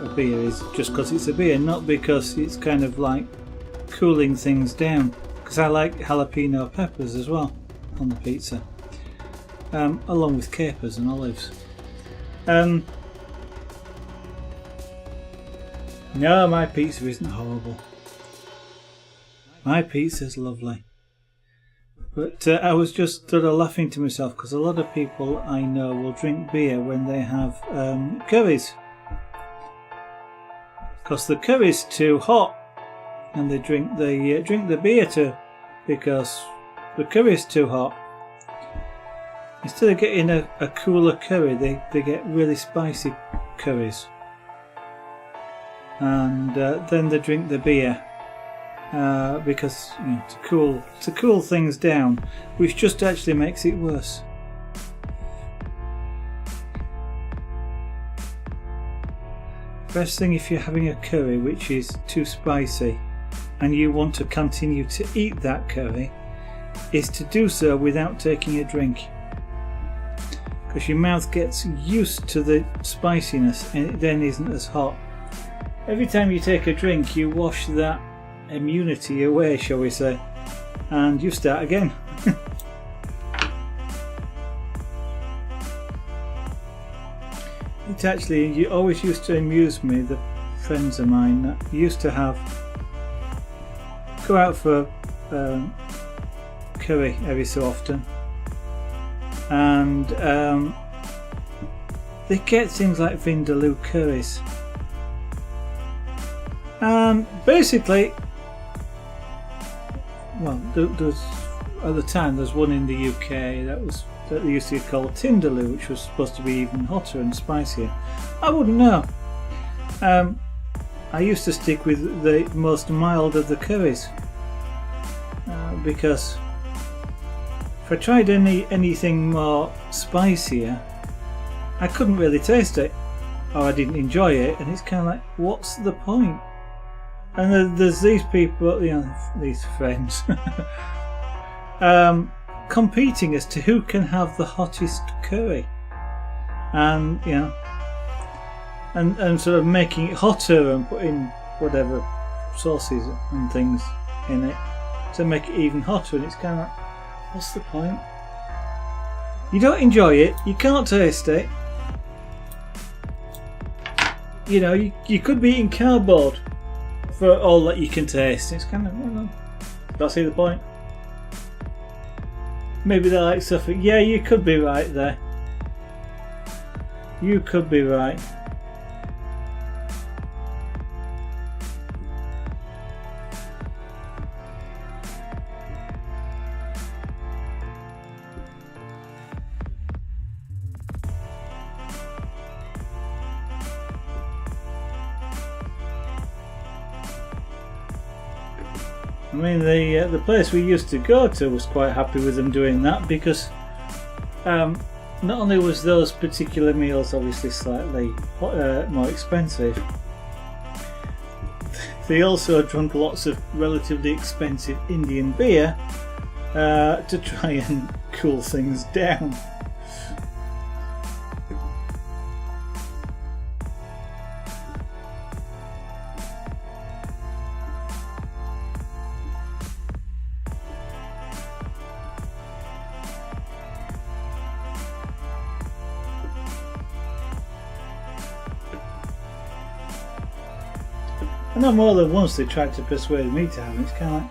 Speaker 2: a beer is just because it's a beer, not because it's kind of like cooling things down. Because I like jalapeno peppers as well on the pizza, along with capers and olives. No, my pizza isn't horrible. My pizza's lovely. But I was just sort of laughing to myself because a lot of people I know will drink beer when they have curries. Because the curry's too hot, and they drink the beer too because the curry's too hot. Instead of getting a cooler curry, they get really spicy curries. And then they drink the beer because to cool things down, which just actually makes it worse. Best thing if you're having a curry which is too spicy and you want to continue to eat that curry is to do so without taking a drink, because your mouth gets used to the spiciness and it then isn't as hot. Every time you take a drink, you wash that immunity away, shall we say, and you start again. It actually, you always used to amuse me, the friends of mine that used to go out for curry every so often, and they get things like vindaloo curries. Basically, well, there's at the time there's one in the UK that they used to call Tindaloo, which was supposed to be even hotter and spicier. I wouldn't know. I used to stick with the most mild of the curries because if I tried anything more spicier, I couldn't really taste it, or I didn't enjoy it, and it's kind of like, what's the point? And there's these people, these friends, competing as to who can have the hottest curry, and and sort of making it hotter and putting whatever sauces and things in it to make it even hotter. And it's kind of like, what's the point? You don't enjoy it, you can't taste it. You could be eating cardboard for all that you can taste. It's kind of, don't see the point. Maybe they like Suffolk. Yeah, you could be right there. You could be right. I mean, the place we used to go to was quite happy with them doing that, because not only was those particular meals obviously slightly more expensive, they also drank lots of relatively expensive Indian beer to try and cool things down. I know more than once they tried to persuade me to have it. It's kind of like,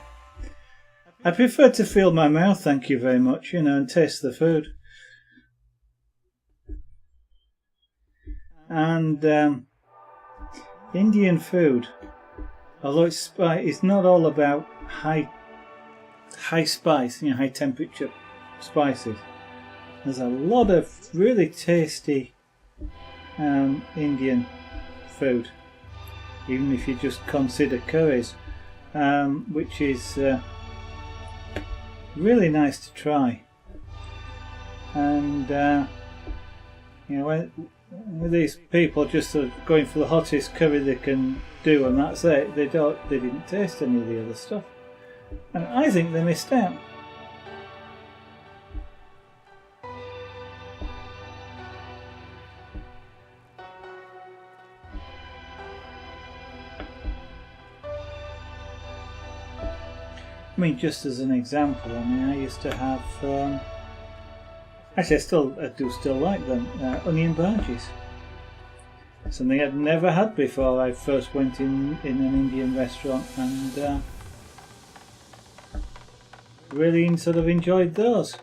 Speaker 2: I prefer to feel my mouth, thank you very much, and taste the food. And Indian food, although it's not all about high spice, high temperature spices. There's a lot of really tasty Indian food, even if you just consider curries, which is really nice to try. And with these people just sort of going for the hottest curry they can do, and that's it. They didn't taste any of the other stuff, and I think they missed out. I mean, just as an example, I used to have, actually I do still like them, onion bhajis. Something I'd never had before I first went in an Indian restaurant, and really sort of enjoyed those.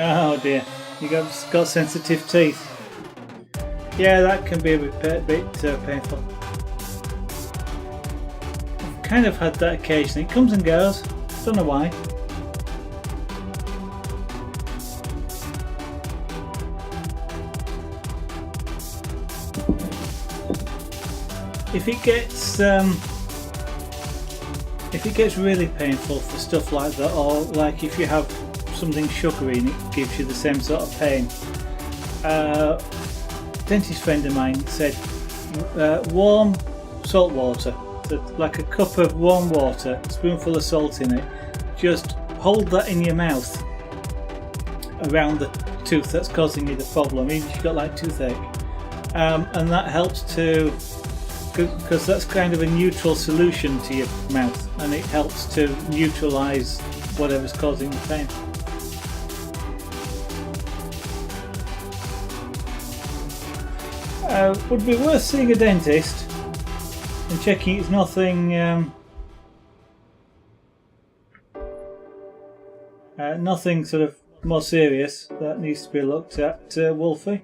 Speaker 2: Oh dear, you got sensitive teeth. Yeah, that can be a bit painful. I've kind of had that occasionally. It comes and goes. Don't know why. If it gets really painful for stuff like that, or like if you have something sugary and it gives you the same sort of pain. A dentist friend of mine said warm salt water, so like a cup of warm water, a spoonful of salt in it, just hold that in your mouth around the tooth that's causing you the problem, even if you've got like toothache, and that helps to, because that's kind of a neutral solution to your mouth, and it helps to neutralise whatever's causing the pain. Would be worth seeing a dentist and checking it's nothing nothing sort of more serious that needs to be looked at, Wolfie.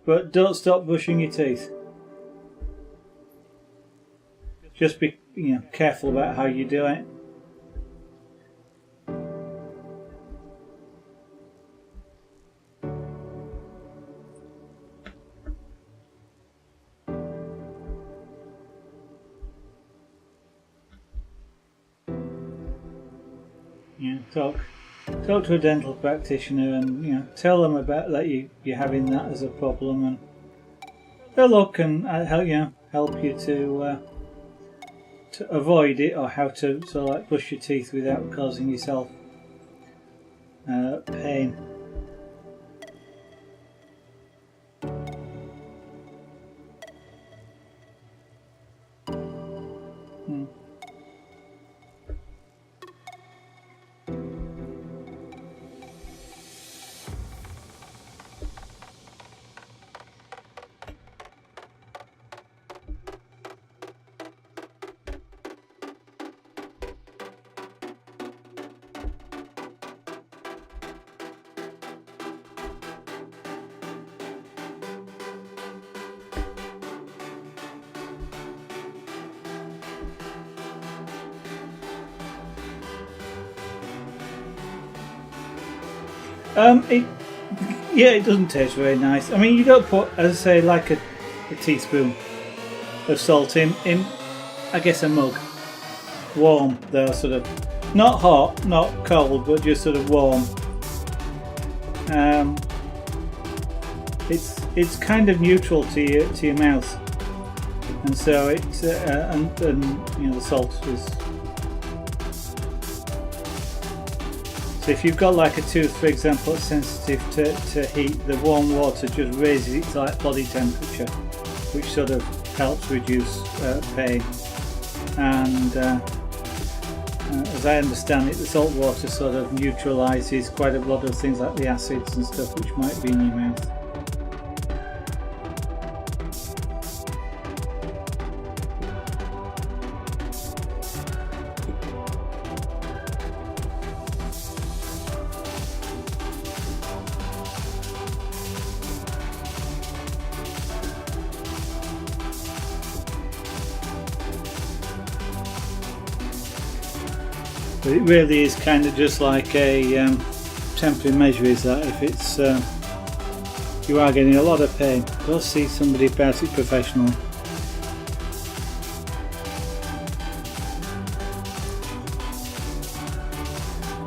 Speaker 2: But don't stop brushing your teeth. Just be careful about how you do it. Talk to a dental practitioner and tell them about that you're having that as a problem, and they'll look and help you to avoid it, or how to sort of like brush your teeth without causing yourself pain. It yeah, it doesn't taste very nice. I mean, you don't put, as I say, like a teaspoon of salt in I guess a mug, warm though, sort of not hot, not cold, but just sort of warm. It's kind of neutral to your mouth, and so it's and you know the salt is. So if you've got like a tooth, for example, that's sensitive to heat, the warm water just raises its like body temperature, which sort of helps reduce pain. And as I understand it, the salt water sort of neutralises quite a lot of things like the acids and stuff which might be in your mouth. But it really is kind of just like a temporary measure, is that if it's you are getting a lot of pain, go see somebody about it professionally.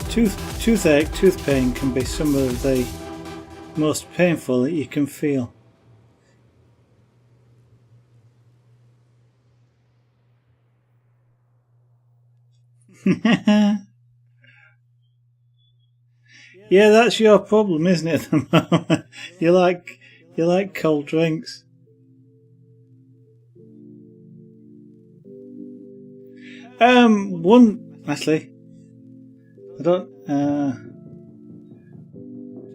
Speaker 2: Toothache, tooth pain can be some of the most painful that you can feel. Yeah, that's your problem, isn't it? At the moment, you like cold drinks. One actually, I don't.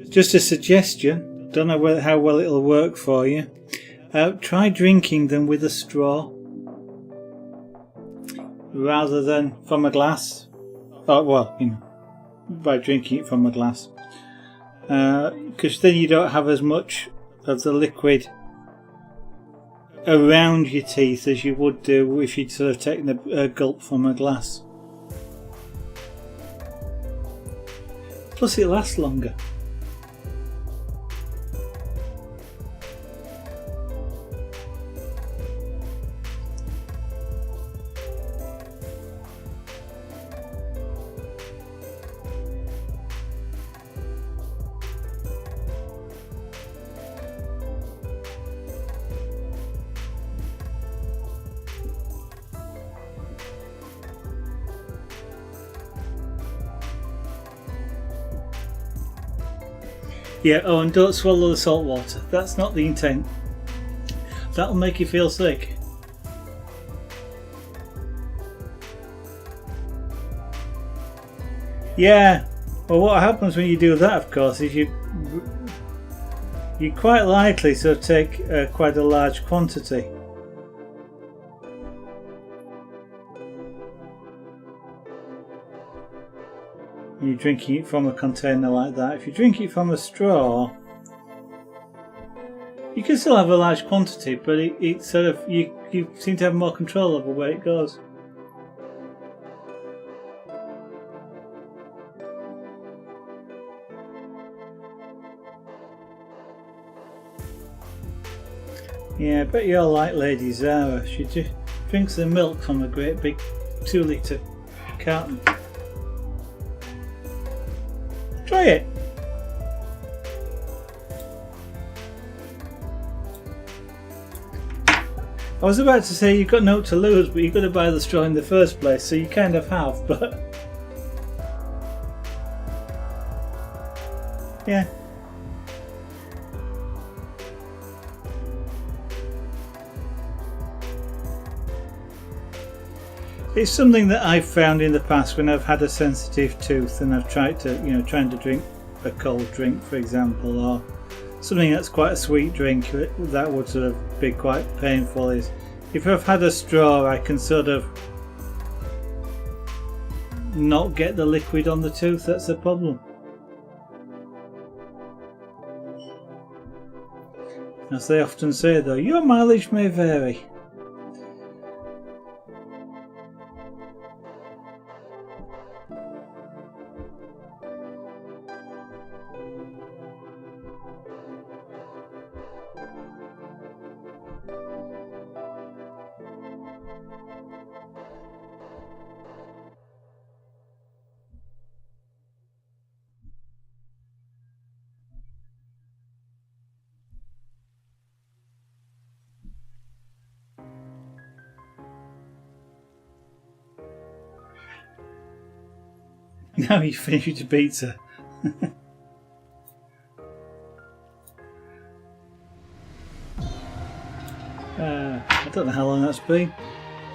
Speaker 2: Just a suggestion. Don't know how well it'll work for you. Try drinking them with a straw rather than from a glass. Oh well, you know, by drinking it from a glass, because then you don't have as much of the liquid around your teeth as you would do if you'd sort of taken a gulp from a glass. Plus, it lasts longer. Yeah, oh, and don't swallow the salt water. That's not the intent. That'll make you feel sick. Yeah, well, what happens when you do that, of course, is you quite likely sort of take quite a large quantity. You're drinking it from a container like that. If you drink it from a straw, you can still have a large quantity, but it sort of you seem to have more control over where it goes. Yeah, I bet you're like Lady Zara. She drinks the milk from a great big 2-litre carton. Try it. I was about to say you've got no to lose, but you've got to buy the straw in the first place, so you kind of have, but yeah. It's something that I've found in the past when I've had a sensitive tooth and I've tried to, trying to drink a cold drink, for example, or something that's quite a sweet drink that would sort of be quite painful. Is if I've had a straw, I can sort of not get the liquid on the tooth. That's the problem. As they often say, though, your mileage may vary. Now you finished your pizza. I don't know how long that's been.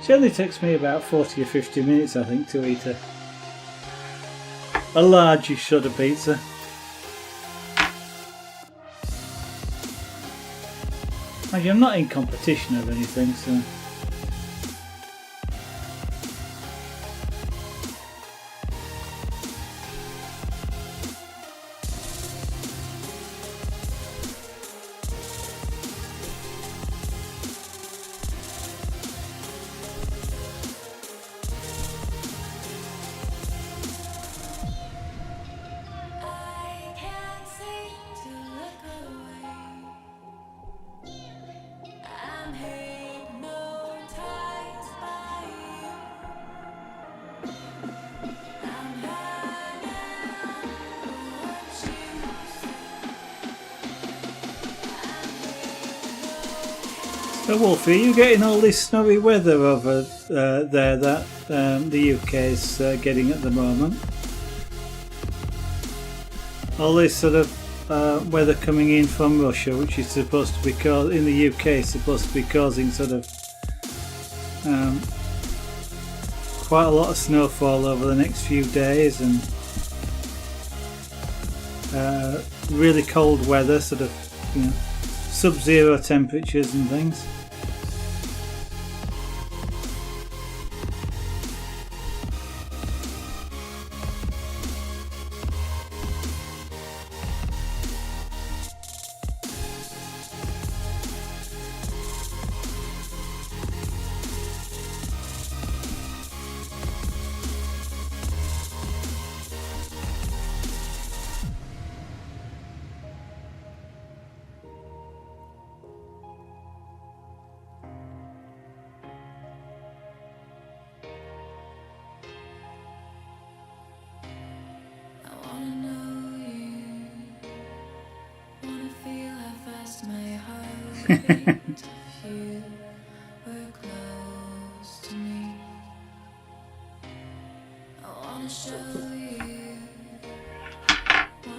Speaker 2: It only takes me about 40 or 50 minutes, I think, to eat a large sort of pizza. Actually, I'm not in competition or anything, so... So Wolfie, are you getting all this snowy weather over there that the UK is getting at the moment? All this sort of weather coming in from Russia, which is supposed to be in the UK, is supposed to be causing sort of quite a lot of snowfall over the next few days, and really cold weather, sort of, you know, sub-zero temperatures and things.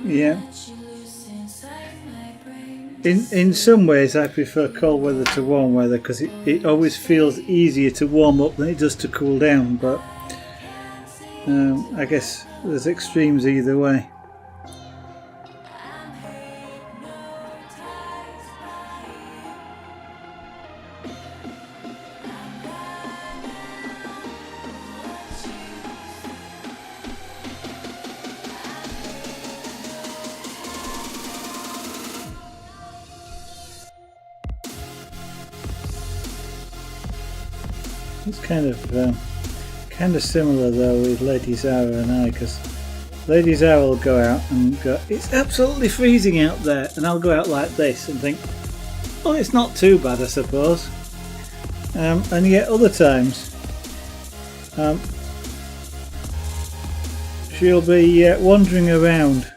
Speaker 2: Yeah. In some ways I prefer cold weather to warm weather, because it always feels easier to warm up than it does to cool down, but I guess there's extremes either way. It's kind of similar though with Lady Zara and I, because Lady Zara will go out and go, "It's absolutely freezing out there," and I'll go out like this and think, "Oh, it's not too bad, I suppose." And yet other times she'll be wandering around,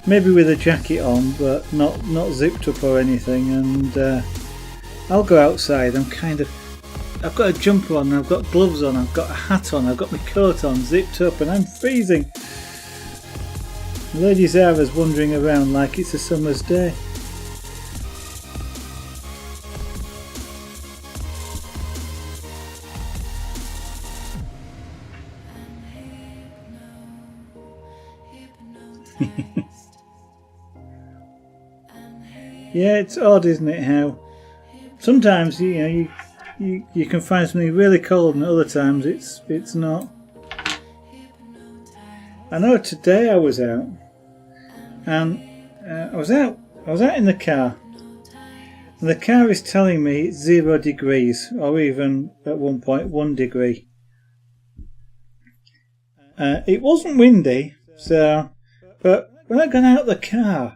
Speaker 2: maybe with a jacket on, but not zipped up or anything, and I'll go outside. I've got a jumper on, I've got gloves on, I've got a hat on, I've got my coat on, zipped up, and I'm freezing. Lady Zara's wandering around like it's a summer's day. Yeah, it's odd, isn't it, how sometimes you can find something really cold, and other times it's not. I know today I was out, and I was out in the car, and the car is telling me it's 0 degrees, or even at one point 1 degree. It wasn't windy, but when I got out the car,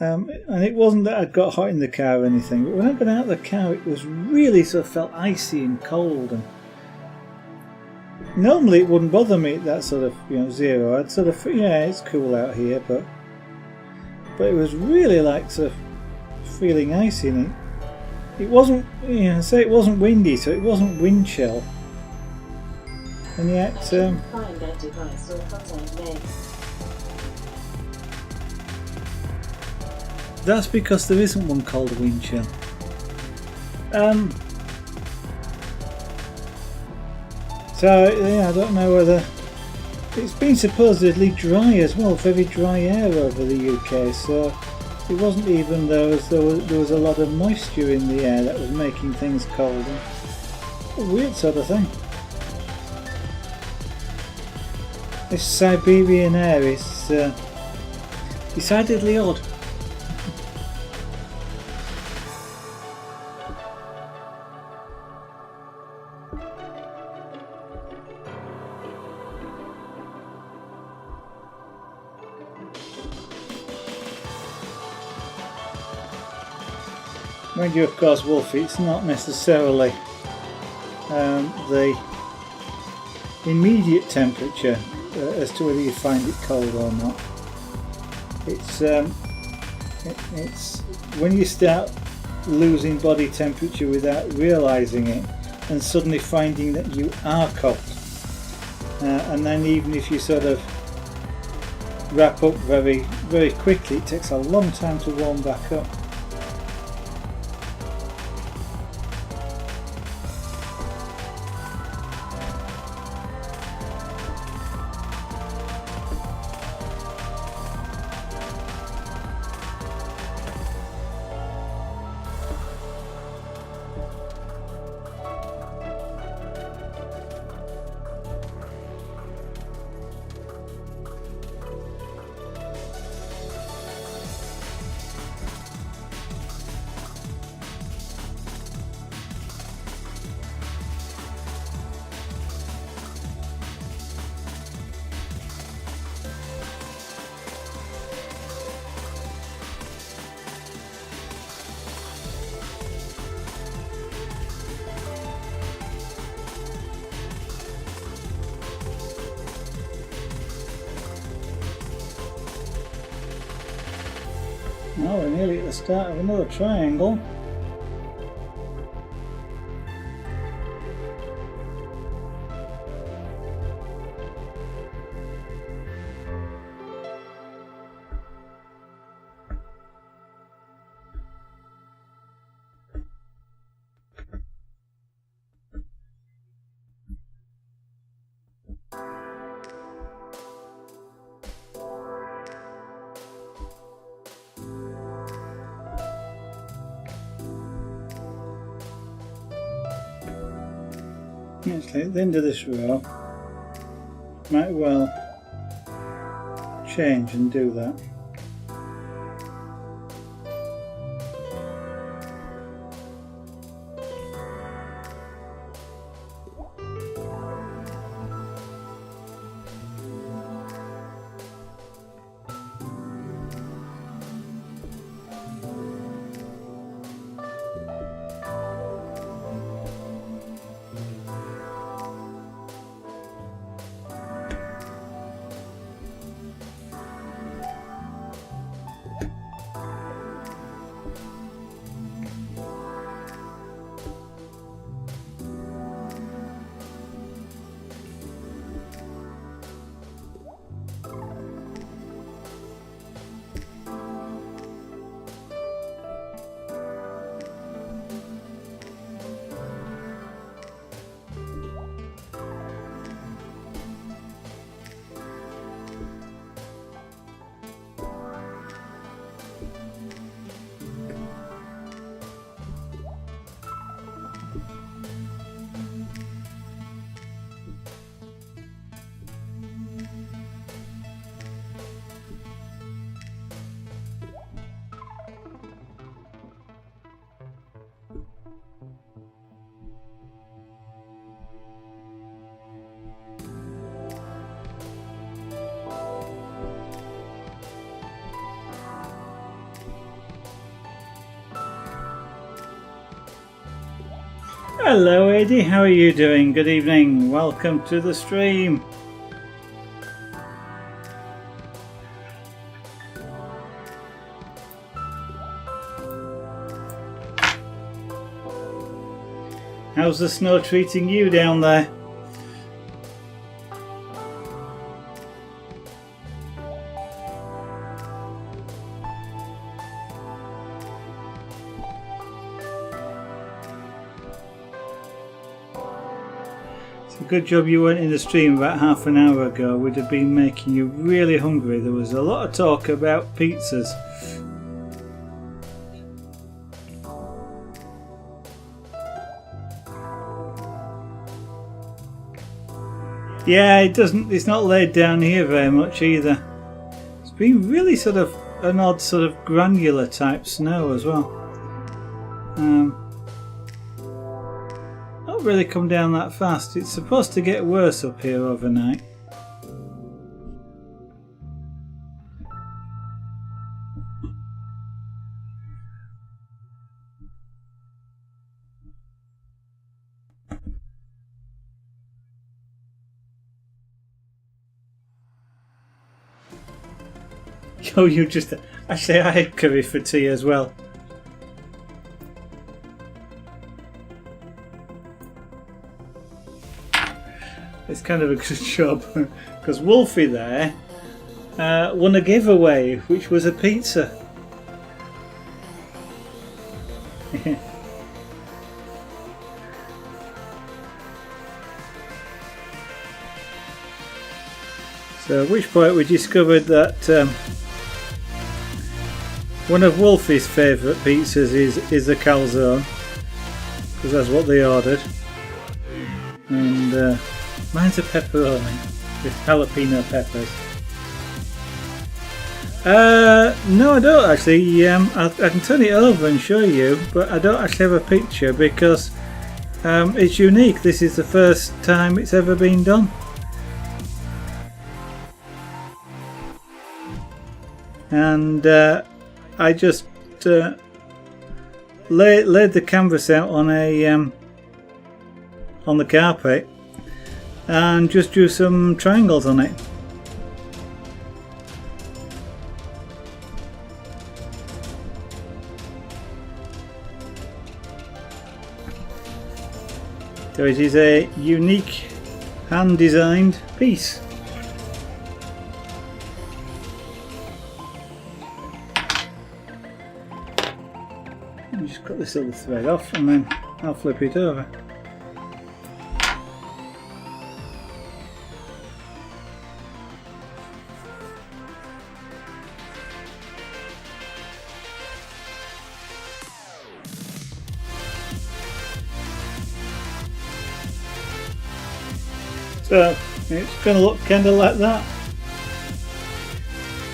Speaker 2: and it wasn't that I'd got hot in the car or anything, but when I got out of the car, it was really sort of felt icy and cold. And normally it wouldn't bother me at that sort of 0. I'd sort of, yeah, it's cool out here, but it was really like sort of feeling icy. And it wasn't, say it wasn't windy, so it wasn't wind chill. and yet
Speaker 3: Find that device or contact name.
Speaker 2: that's because there isn't one called wind chill. So yeah, I don't know whether it's been supposedly dry as well, very dry air over the UK. So it wasn't even there was a lot of moisture in the air that was making things cold. A weird sort of thing. This Siberian air is decidedly odd. Mind you, of course, Wolfie, it's not necessarily the immediate temperature as to whether you find it cold or not. It's when you start losing body temperature without realising it, and suddenly finding that you are cold, and then even if you sort of wrap up very, very quickly, it takes a long time to warm back up. Now we're nearly at the start of another triangle. Actually, at the end of this row, might well change and do that. Hello Eddie, how are you doing? Good evening, welcome to the stream. How's the snow treating you down there? It's a good job you weren't in the stream about half an hour ago. We'd have been making you really hungry. There was a lot of talk about pizzas. Yeah, it's not laid down here very much either. It's been really sort of an odd sort of granular type snow as well. Not really come down that fast. It's supposed to get worse up here overnight. Oh, you just... Actually, I had curry for tea as well. It's kind of a good job, because Wolfie there won a giveaway, which was a pizza. So at which point we discovered that one of Wolfie's favourite pizzas is the calzone, because that's what they ordered, and mine's a pepperoni with jalapeno peppers. No, I don't actually. I can turn it over and show you, but I don't actually have a picture because it's unique. This is the first time it's ever been done. And I just laid the canvas out on the carpet and just drew some triangles on it. So it is a unique hand-designed piece. Just cut this little thread off and then I'll flip it over. So it's going to look kind of like that.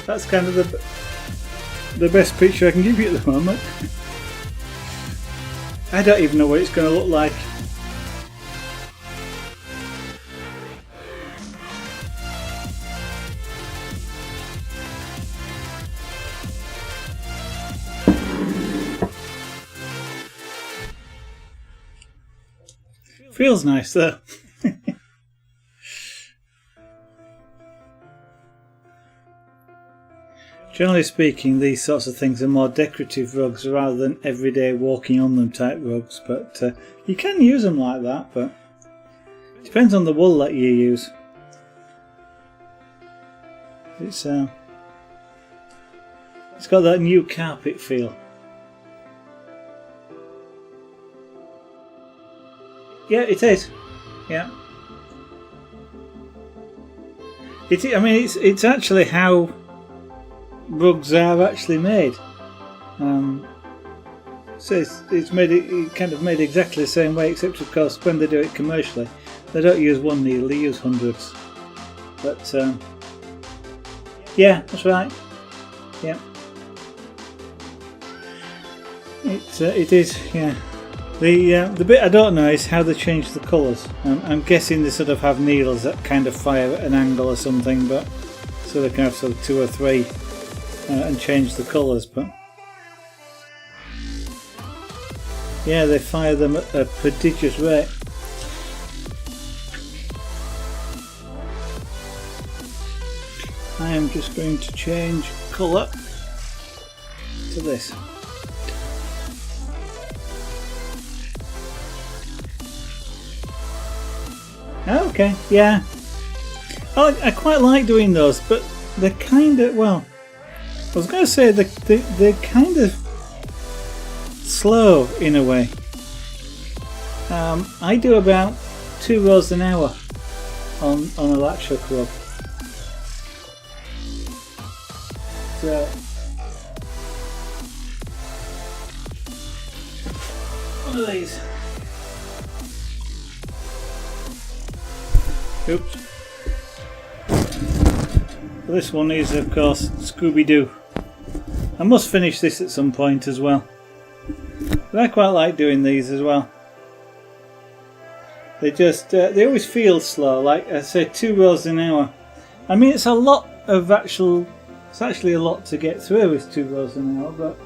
Speaker 2: That's kind of the best picture I can give you at the moment. I don't even know what it's going to look like. Feels nice though. Generally speaking, these sorts of things are more decorative rugs rather than everyday walking on them type rugs, but you can use them like that, but it depends on the wool that you use. It's got that new carpet feel. Yeah, it is. Yeah. I mean, it's actually how rugs are actually made. So it's made it kind of made exactly the same way, except of course when they do it commercially, they don't use one needle; they use hundreds. But yeah, that's right. Yeah, it is. Yeah. The bit I don't know is how they change the colours. I'm guessing they sort of have needles that kind of fire at an angle or something, but so they can have sort of 2 or 3 and change the colours. But yeah, they fire them at a prodigious rate. I am just going to change colour to this. Okay, yeah. I quite like doing those, but they're kind of, well, I was going to say they're kind of slow in a way. I do about 2 rows an hour on a latch hook rug. So one of these. Oops. This one is, of course, Scooby-Doo. I must finish this at some point as well. But I quite like doing these as well. They just, they always feel slow, like I say, 2 rows an hour. I mean, it's a lot of it's actually a lot to get through with 2 rows an hour, but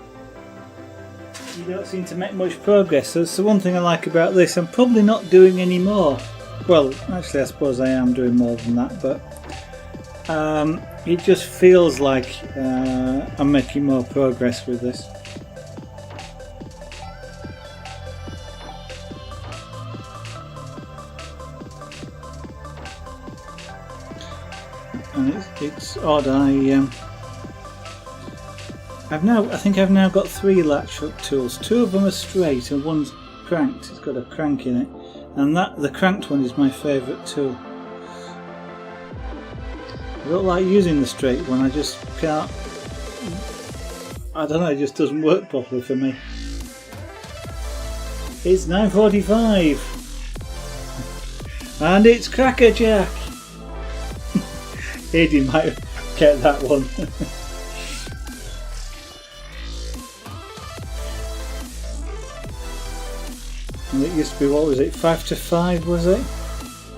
Speaker 2: you don't seem to make much progress. So it's the one thing I like about this. I'm probably not doing any more. Well, actually I suppose I am doing more than that, but it just feels like I'm making more progress with this. And it's odd. I think I've now got 3 latch hook tools. 2 of them are straight and one's cranked. It's got a crank in it, and the cranked one is my favourite tool. I don't like using the straight one. I just can't. I don't know. It just doesn't work properly for me. It's 9:45, and it's Cracker Jack. Eddie might get that one. And it used to be, what was it, 5 to 5 was it?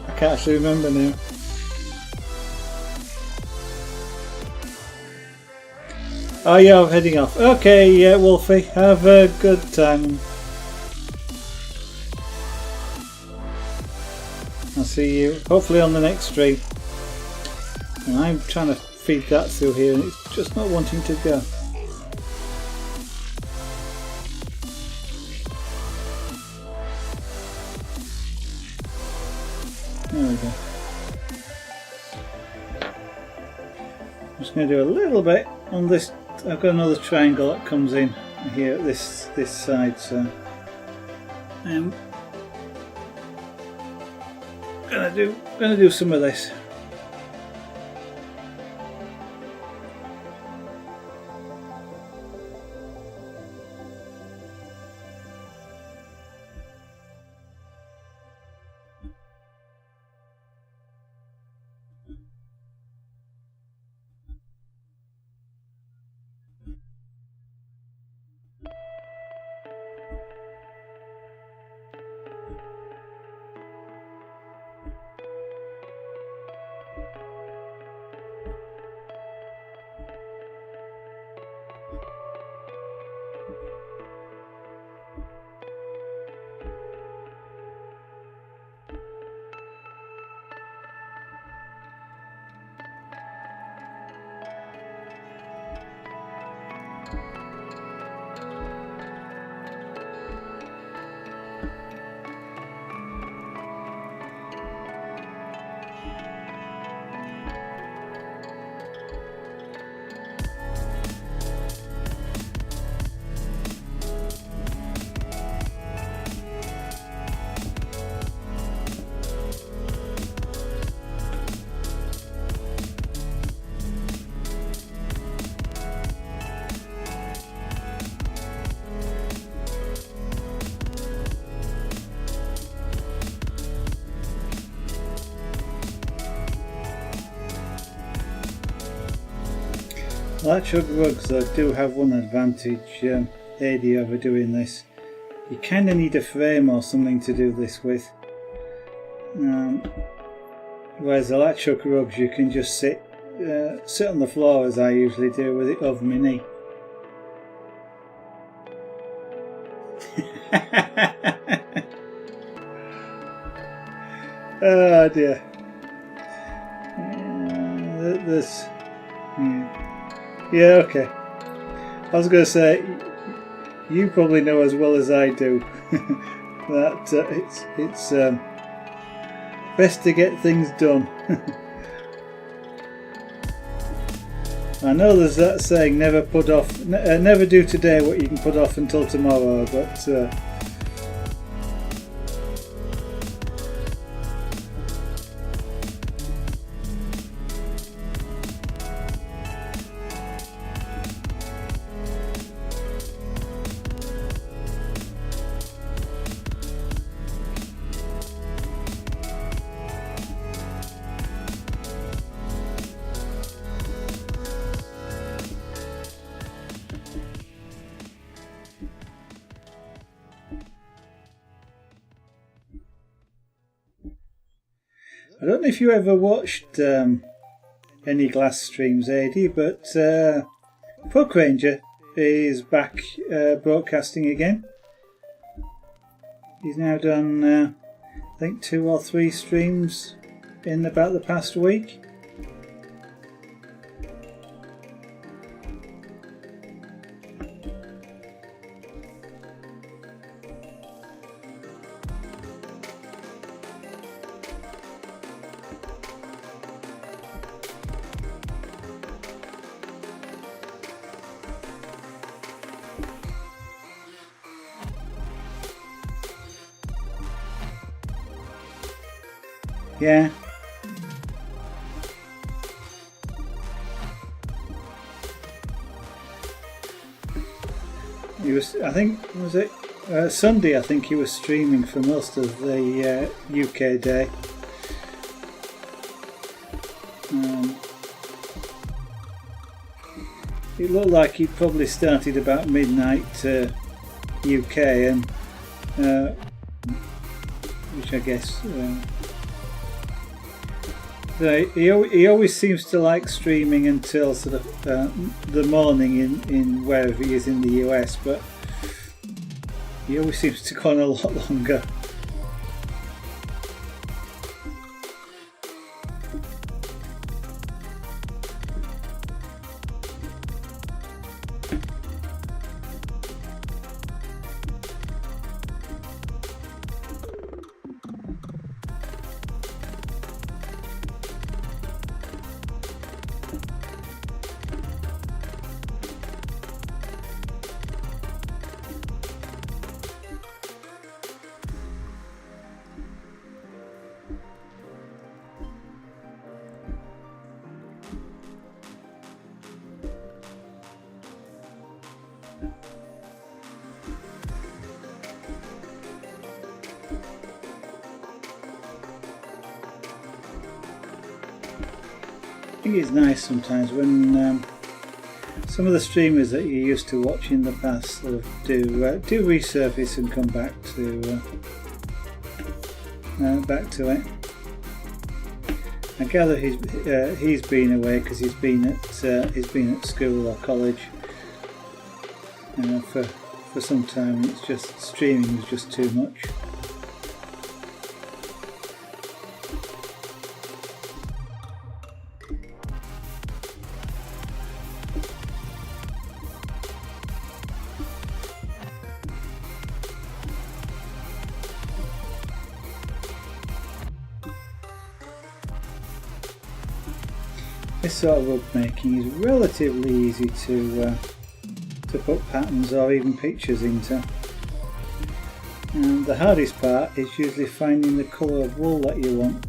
Speaker 2: I can't actually remember now. Oh yeah, I'm heading off. Okay, yeah, Wolfie, have a good time. I'll see you hopefully on the next stream. And I'm trying to feed that through here and it's just not wanting to go. There we go. I'm just going to do a little bit on this. I've got another triangle that comes in here at this side, so I'm gonna do some of this. Latch hook rugs though do have one advantage, AD, over doing this. You kind of need a frame or something to do this with. Whereas the latch hook rugs you can just sit on the floor as I usually do with it over my knee. Oh dear. This. Yeah, okay. I was going to say, you probably know as well as I do that it's best to get things done. I know there's that saying, never do today what you can put off until tomorrow, but I don't know if you ever watched any glass streams, AD, but Puck Ranger is back broadcasting again. He's now done, I think, 2 or 3 streams in about the past week. Yeah. He was, I think, was it Sunday? I think he was streaming for most of the UK day. It looked like he probably started about midnight UK, and which I guess. He always seems to like streaming until sort of the morning in wherever he is in the US, but he always seems to go on a lot longer. I think it's nice sometimes when some of the streamers that you used to watch in the past sort of do resurface and come back to it. I gather he's been away because he's been at school or college for some time. And it's just streaming was just too much. This sort of rug making is relatively easy to put patterns or even pictures into. And the hardest part is usually finding the colour of wool that you want.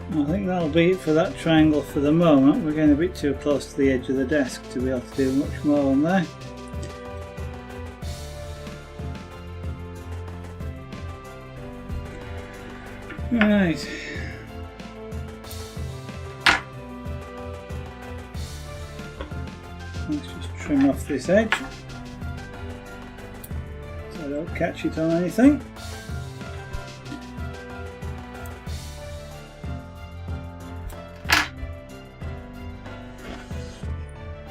Speaker 2: I think that'll be it for that triangle for the moment. We're getting a bit too close to the edge of the desk to be able to do much more on there. Right. Let's just trim off this edge so I don't catch it on anything.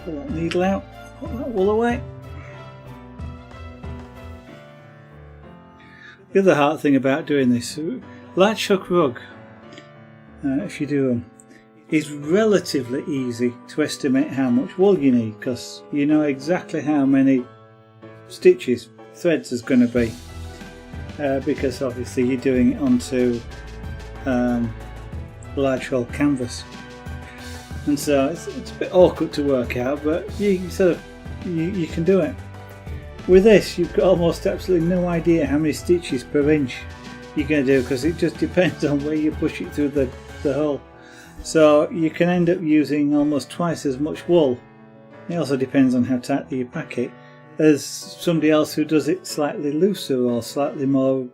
Speaker 2: Pull that needle out, put that wool away. The other hard thing about doing this, latch hook rug, if you do them, is relatively easy to estimate how much wool you need, because you know exactly how many stitches, threads there's going to be, because obviously you're doing it onto large hull canvas, and so it's a bit awkward to work out, but you can do it. With this, you've got almost absolutely no idea how many stitches per inch you're going to do, because it just depends on where you push it through the hole. So you can end up using almost twice as much wool. It also depends on how tightly you pack it, as somebody else who does it slightly looser or slightly more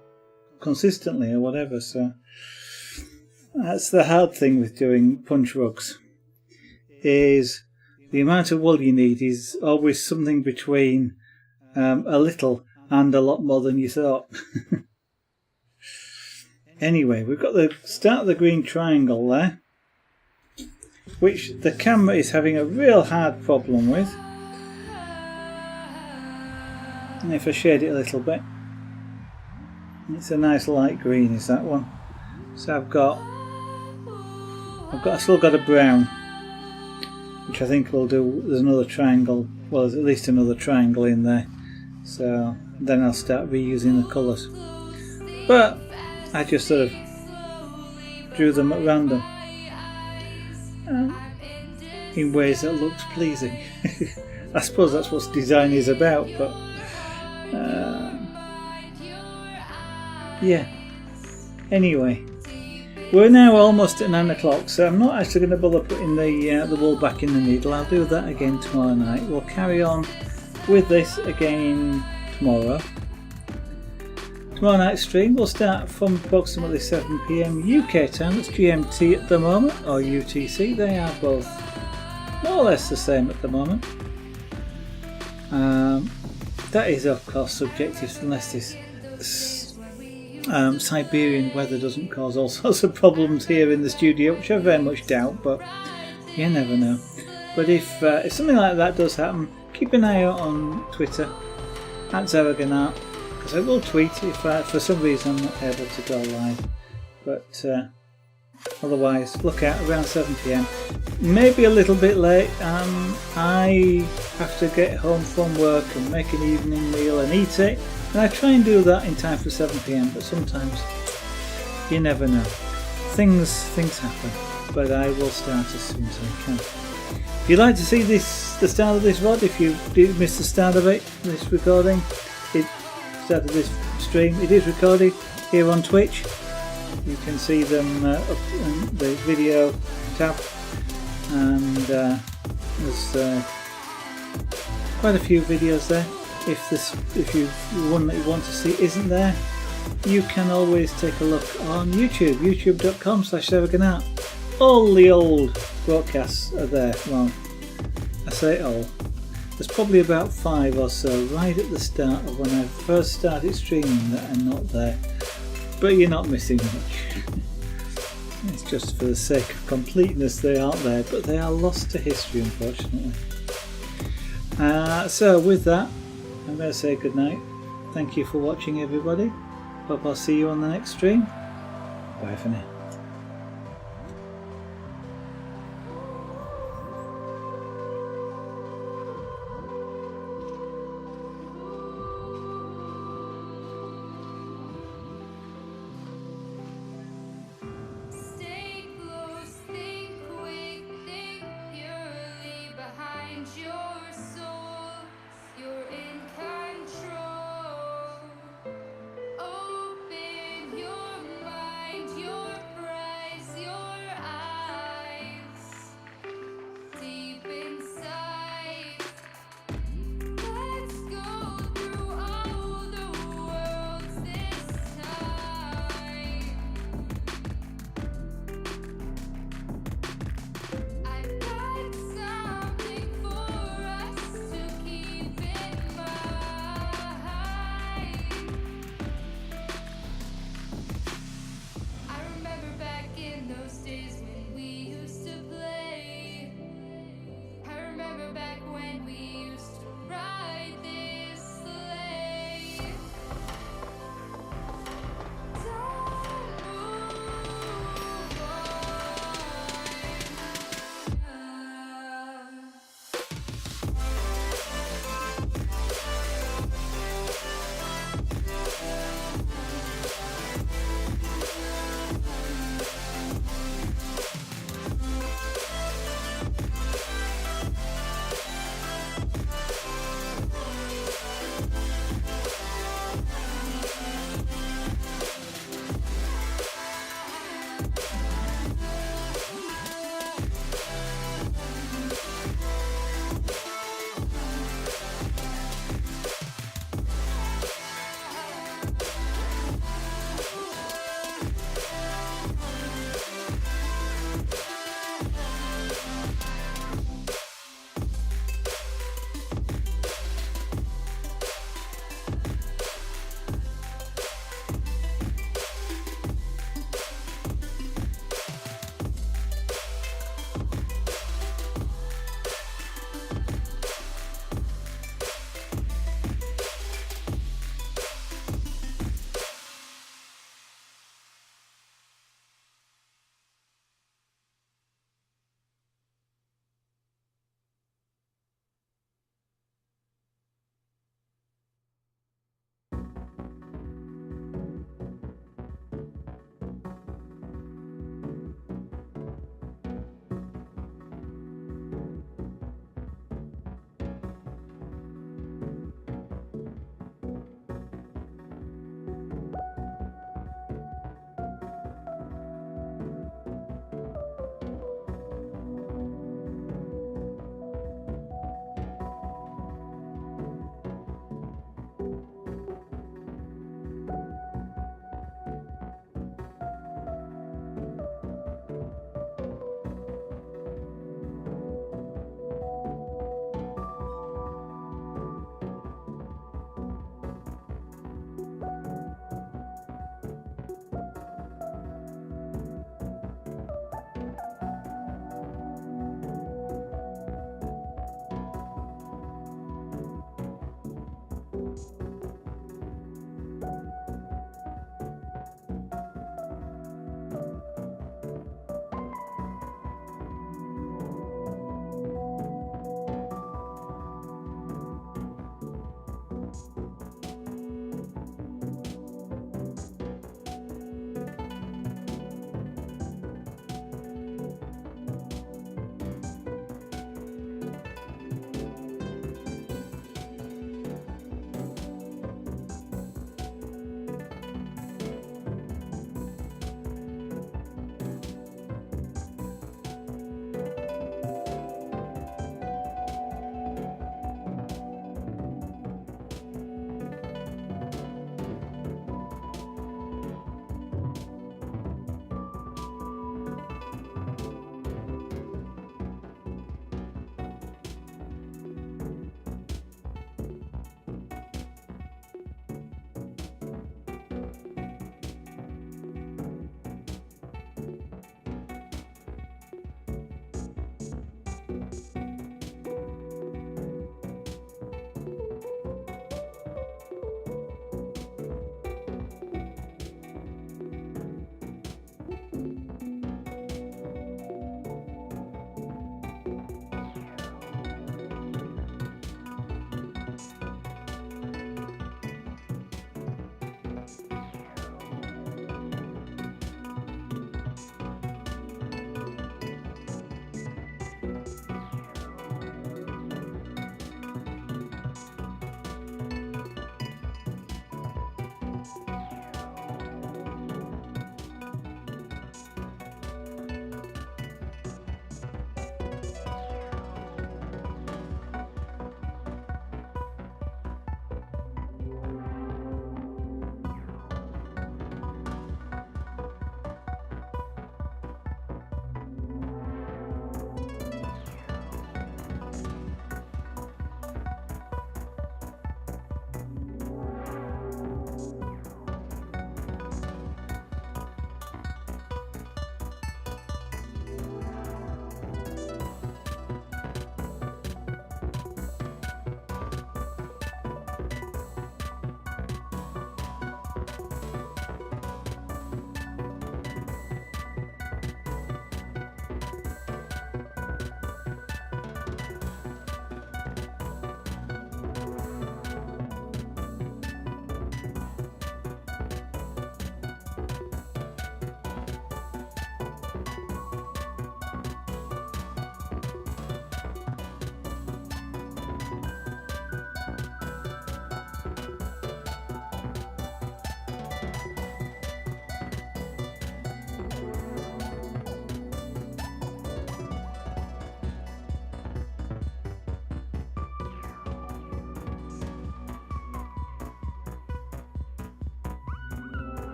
Speaker 2: consistently or whatever. So that's the hard thing with doing punch rugs, is the amount of wool you need is always something between a little and a lot more than you thought. Anyway, we've got the start of the green triangle there, which the camera is having a real hard problem with. And if I shade it a little bit, it's a nice light green, is that one. So I've still got a brown, which I think will do. There's another triangle, well, there's at least another triangle in there, so then I'll start reusing the colours. But I just sort of drew them at random in ways that looks pleasing. I suppose that's what design is about, but yeah. Anyway, we're now almost at 9 o'clock, so I'm not actually going to bother putting the wool back in the needle. I'll do that again tomorrow night. We'll carry on with this again tomorrow. Tomorrow night's stream will start from approximately 7 PM UK time. That's GMT at the moment, or UTC. They are both more or less the same at the moment. That is of course subjective, unless this Siberian weather doesn't cause all sorts of problems here in the studio, which I very much doubt, but you never know. But if something like that does happen, keep an eye out on Twitter @Zaraganart, because I will tweet if for some reason I'm not able to go live. But otherwise, look out around 7 PM. Maybe a little bit late. I have to get home from work and make an evening meal and eat it, and I try and do that in time for 7 PM. But sometimes you never know. Things happen. But I will start as soon as I can. If you'd like to see the start of this VOD, if you did miss the start of it, this recording, start of this stream, it is recorded here on Twitch. You can see them up in the video tab, and there's quite a few videos there. If you one that you want to see isn't there, you can always take a look on YouTube, youtube.com/Zaraganart. All the old broadcasts are there. Well, I say all. There's probably about 5 or so right at the start of when I first started streaming that are not there. But you're not missing much. It's just for the sake of completeness they aren't there, but they are lost to history, unfortunately. So with that, I'm going to say goodnight. Thank you for watching, everybody. Hope I'll see you on the next stream. Bye for now.